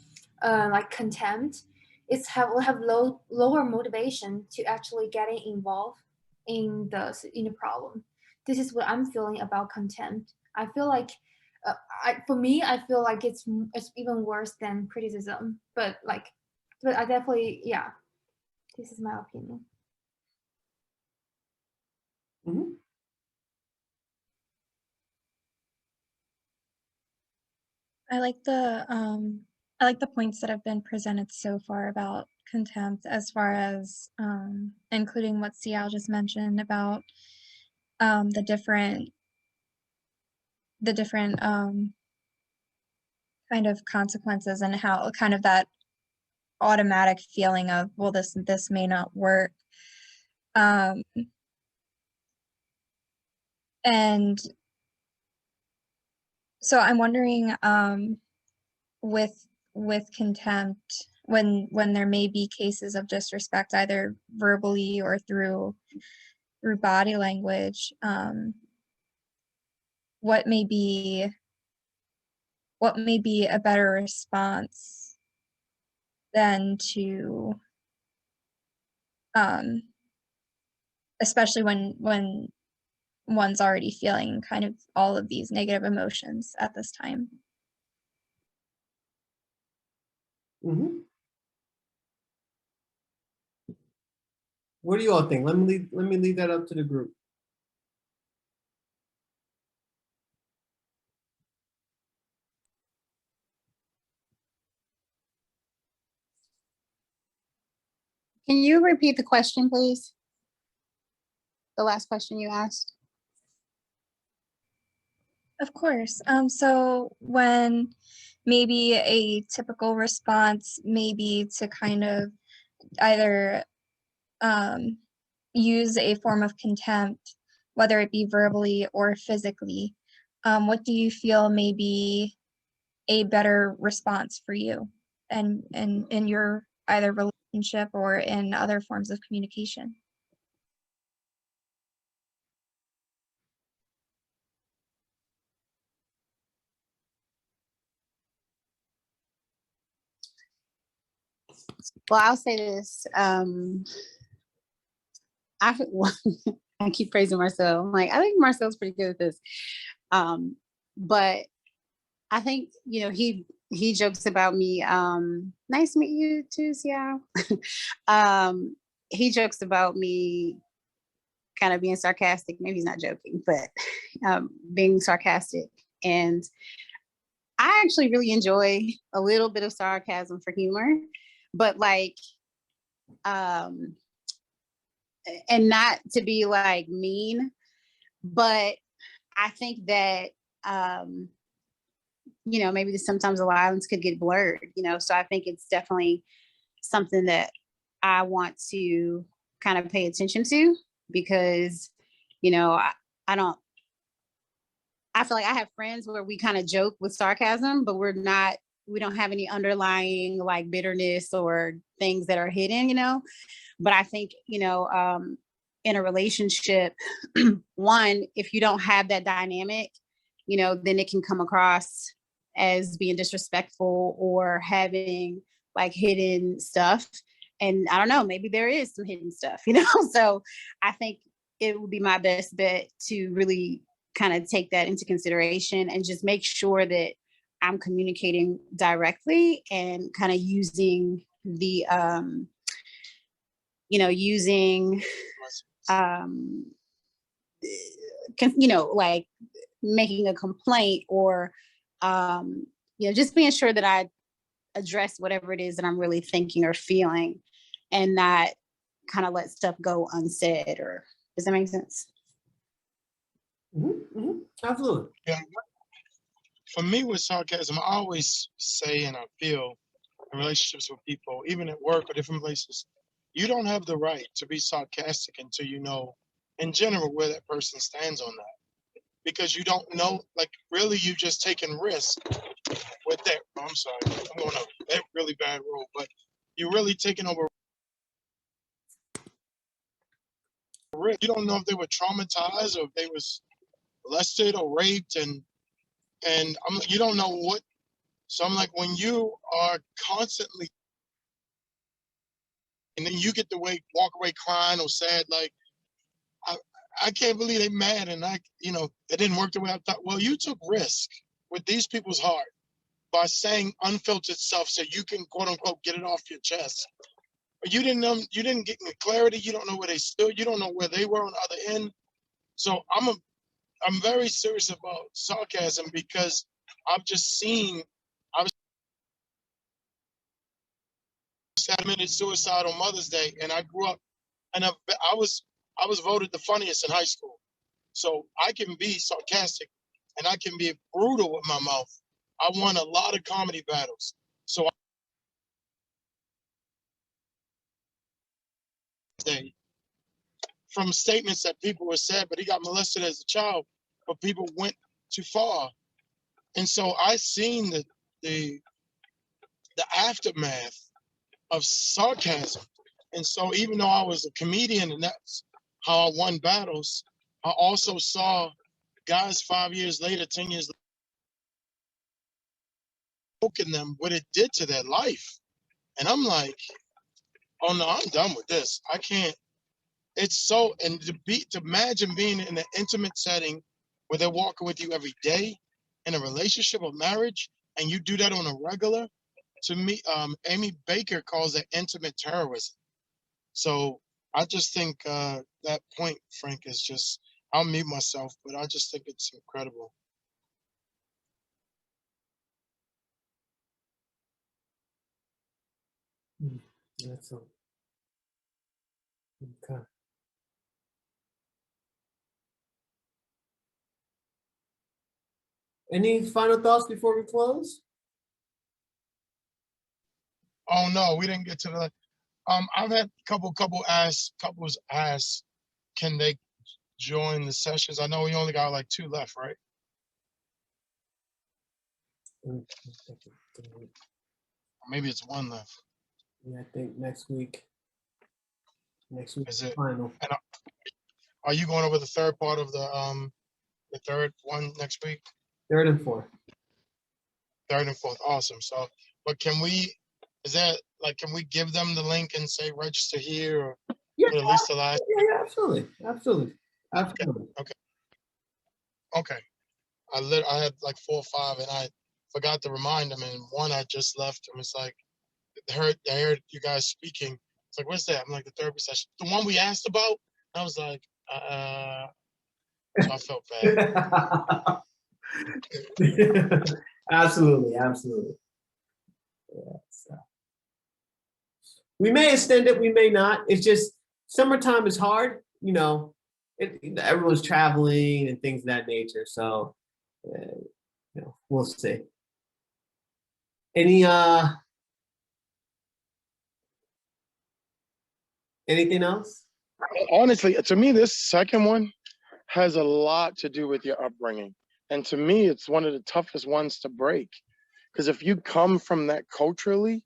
like contempt, will have lower motivation to actually getting involved in the problem. This is what I'm feeling about contempt. I feel like for me, I feel like it's even worse than criticism. But I definitely, yeah. This is my opinion. Mm-hmm. I like the points that have been presented so far about contempt, as far as including what Cial just mentioned about the different kind of consequences and how kind of that automatic feeling of, well, this may not work. And so I'm wondering, with contempt, when there may be cases of disrespect, either verbally or through body language, what may be a better response than to, especially when one's already feeling kind of all of these negative emotions at this time. Mm-hmm. What do you all think? Let me leave that up to the group. Can you repeat the question, please? The last question you asked. Of course. So when maybe a typical response may be to kind of either use a form of contempt, whether it be verbally or physically, what do you feel may be a better response for you and in your either relationship or in other forms of communication? Well, I'll say this. I keep praising Marcel. I'm like, I think Marcel's pretty good at this. But I think, you know, he jokes about me. Nice to meet you too, Xiao. He jokes about me kind of being sarcastic. Maybe he's not joking, but being sarcastic. And I actually really enjoy a little bit of sarcasm for humor, but like, and not to be like mean, but I think that, you know, maybe sometimes the lines could get blurred, you know, so I think it's definitely something that I want to kind of pay attention to, because, you know, I feel like I have friends where we kind of joke with sarcasm, but we don't have any underlying like bitterness or things that are hidden, you know. But I think, you know, in a relationship, one, if you don't have that dynamic, you know, then it can come across as being disrespectful or having like hidden stuff. And I don't know, maybe there is some hidden stuff, you know. So I think it would be my best bet to really kind of take that into consideration and just make sure that I'm communicating directly and kind of using the, you know, using, you know, like making a complaint or, you know, just being sure that I address whatever it is that I'm really thinking or feeling and not kind of let stuff go unsaid. Or does that make sense? Mm-hmm, mm-hmm. Absolutely. Yeah. For me with sarcasm, I always say and I feel in relationships with people, even at work or different places, you don't have the right to be sarcastic until you know in general where that person stands on that. Because you don't know, like really you just taking risk with that. Oh, I'm sorry, I'm going up that really bad road, but you're really taking over risk. You don't know if they were traumatized or if they was molested or raped, and I'm like, you don't know what. So I'm like, when you are constantly, and then you get to walk away crying or sad, like I can't believe they mad and you know, it didn't work the way I thought. Well, you took risk with these people's heart by saying unfiltered stuff so you can quote unquote get it off your chest. But you didn't know, you didn't get any clarity. You don't know where they stood. You don't know where they were on the other end. So I'm very serious about sarcasm because I've just seen, I was admitted suicide on Mother's Day, and I grew up, and I was voted the funniest in high school. So I can be sarcastic and I can be brutal with my mouth, I won a lot of comedy battles. So from statements that people were said, but he got molested as a child, but people went too far. And so I seen the aftermath of sarcasm. And so even though I was a comedian and that's how I won battles, I also saw guys 5 years later, 10 years later, in them what it did to their life. And I'm like, oh no, I'm done with this. I can't. It's so, and to imagine being in an intimate setting where they're walking with you every day in a relationship or marriage, and you do that on a regular. To me, Amy Baker calls it intimate terrorism. So I just think that point, Frank, is just, I'll mute myself, but I just think it's incredible. That's all. Okay. Any final thoughts before we close? Oh no, we didn't get to the. I've had couples ask, can they join the sessions? I know we only got like 2 left, right? Maybe it's 1 left. Yeah, I think next week. Next week Is it final. And are you going over the third part of the third one next week? 3rd and 4th. 3rd and 4th, awesome. So, but can we? Is that like? Can we give them the link and say register here, or Yeah, at least the last? yeah, absolutely, absolutely, absolutely. Okay. I had like 4 or 5, and I forgot to remind them. And one I just left, and it's like, I heard you guys speaking. It's like, what's that? I'm like, the therapy session, the one we asked about. I was like, so I felt bad. Absolutely, absolutely. Yeah, so. We may extend it, we may not. It's just summertime is hard, you know. Everyone's traveling and things of that nature. So, you know, we'll see. Anything else? Honestly, to me, this second one has a lot to do with your upbringing. And to me, it's one of the toughest ones to break. Because if you come from that culturally,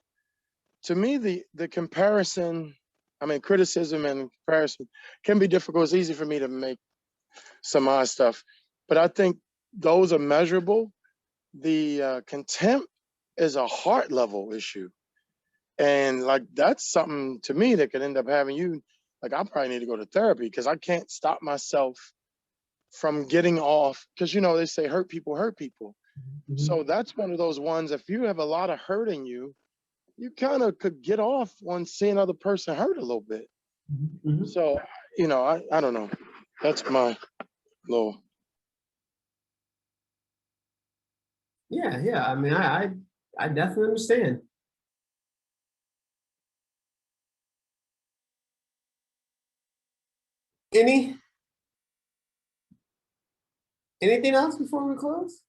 to me, the comparison, I mean, criticism and comparison can be difficult. It's easy for me to make some odd stuff, but I think those are measurable. The contempt is a heart level issue. And like, that's something to me that could end up having you, like, I probably need to go to therapy because I can't stop myself from getting off. Because, you know, they say hurt people hurt people. Mm-hmm. So that's one of those ones, if you have a lot of hurt in you, you kind of could get off on seeing other person hurt a little bit. Mm-hmm. So, you know, I don't know. That's my little. Yeah. I mean, I definitely understand. Anything else before we close?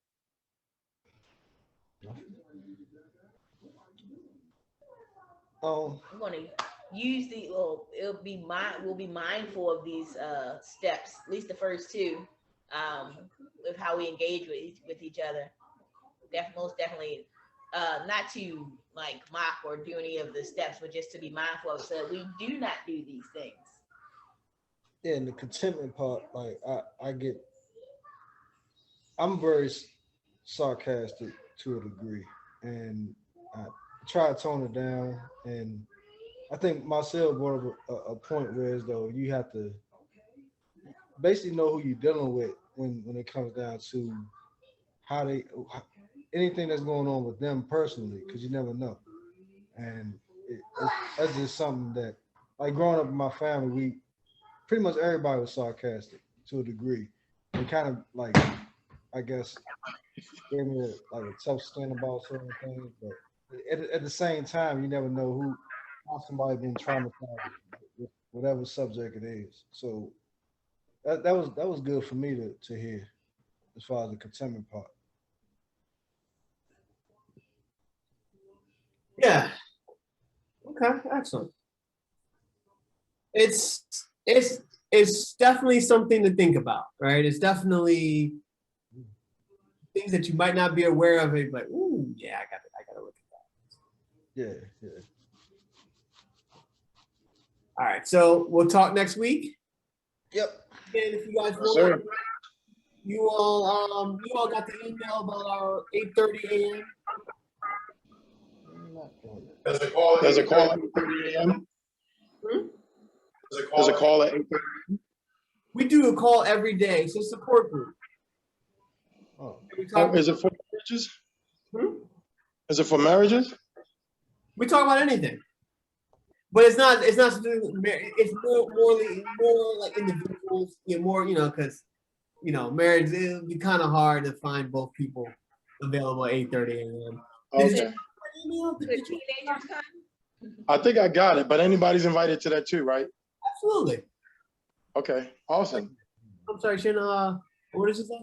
Oh, I'm gonna use we'll be mindful of these steps, at least the first 2, with how we engage with each other. Most definitely, not to like mock or do any of the steps, but just to be mindful of, so that we do not do these things. yeah, and the contentment part, like I'm very sarcastic to a degree, and I try to tone it down. And I think Marcel brought up a point where, as though, you have to basically know who you're dealing with when it comes down to anything that's going on with them personally, because you never know. And that's just something that, like, growing up in my family, we pretty much everybody was sarcastic to a degree. It kind of, like, I guess, gave me a tough skin about certain things, but at the same time, you never know how somebody been traumatized with whatever subject it is. So that was good for me to hear, as far as the contentment part. Yeah. Okay, excellent. It's definitely something to think about, right? It's definitely things that you might not be aware of. It like, ooh, yeah, I gotta look at that. Yeah, yeah. All right, so we'll talk next week. Yep. And if you guys Yes, want, sir. you all got the email about our 8:30 a.m. I'm not doing it. There's a call. There's a call at 8:30 a.m. Hmm? There's a call at 8:30. We do a call every day. It's a support group. Oh, We talk, Is it for marriages? Hmm? Is it for marriages? we talk about anything. But it's not something, it's more like individuals, more, because, marriage, it would be kind of hard to find both people available at 8:30 a.m. Okay. Could teenagers come? I think I got it, but anybody's invited to that too, right? Absolutely. Okay, awesome. I'm sorry, Shanna, what did you say?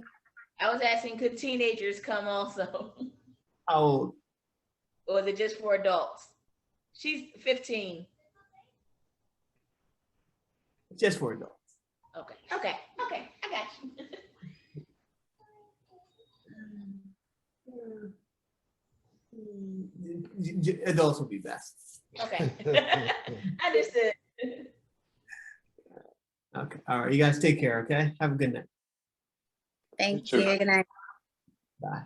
I was asking, could teenagers come also? How old? Or is it just for adults? She's 15. Just for adults. Okay, I got you. Adults would be best. Okay. Understood. Okay. All right. You guys take care. Okay. Have a good night. Thank You you. too. Good night. Bye.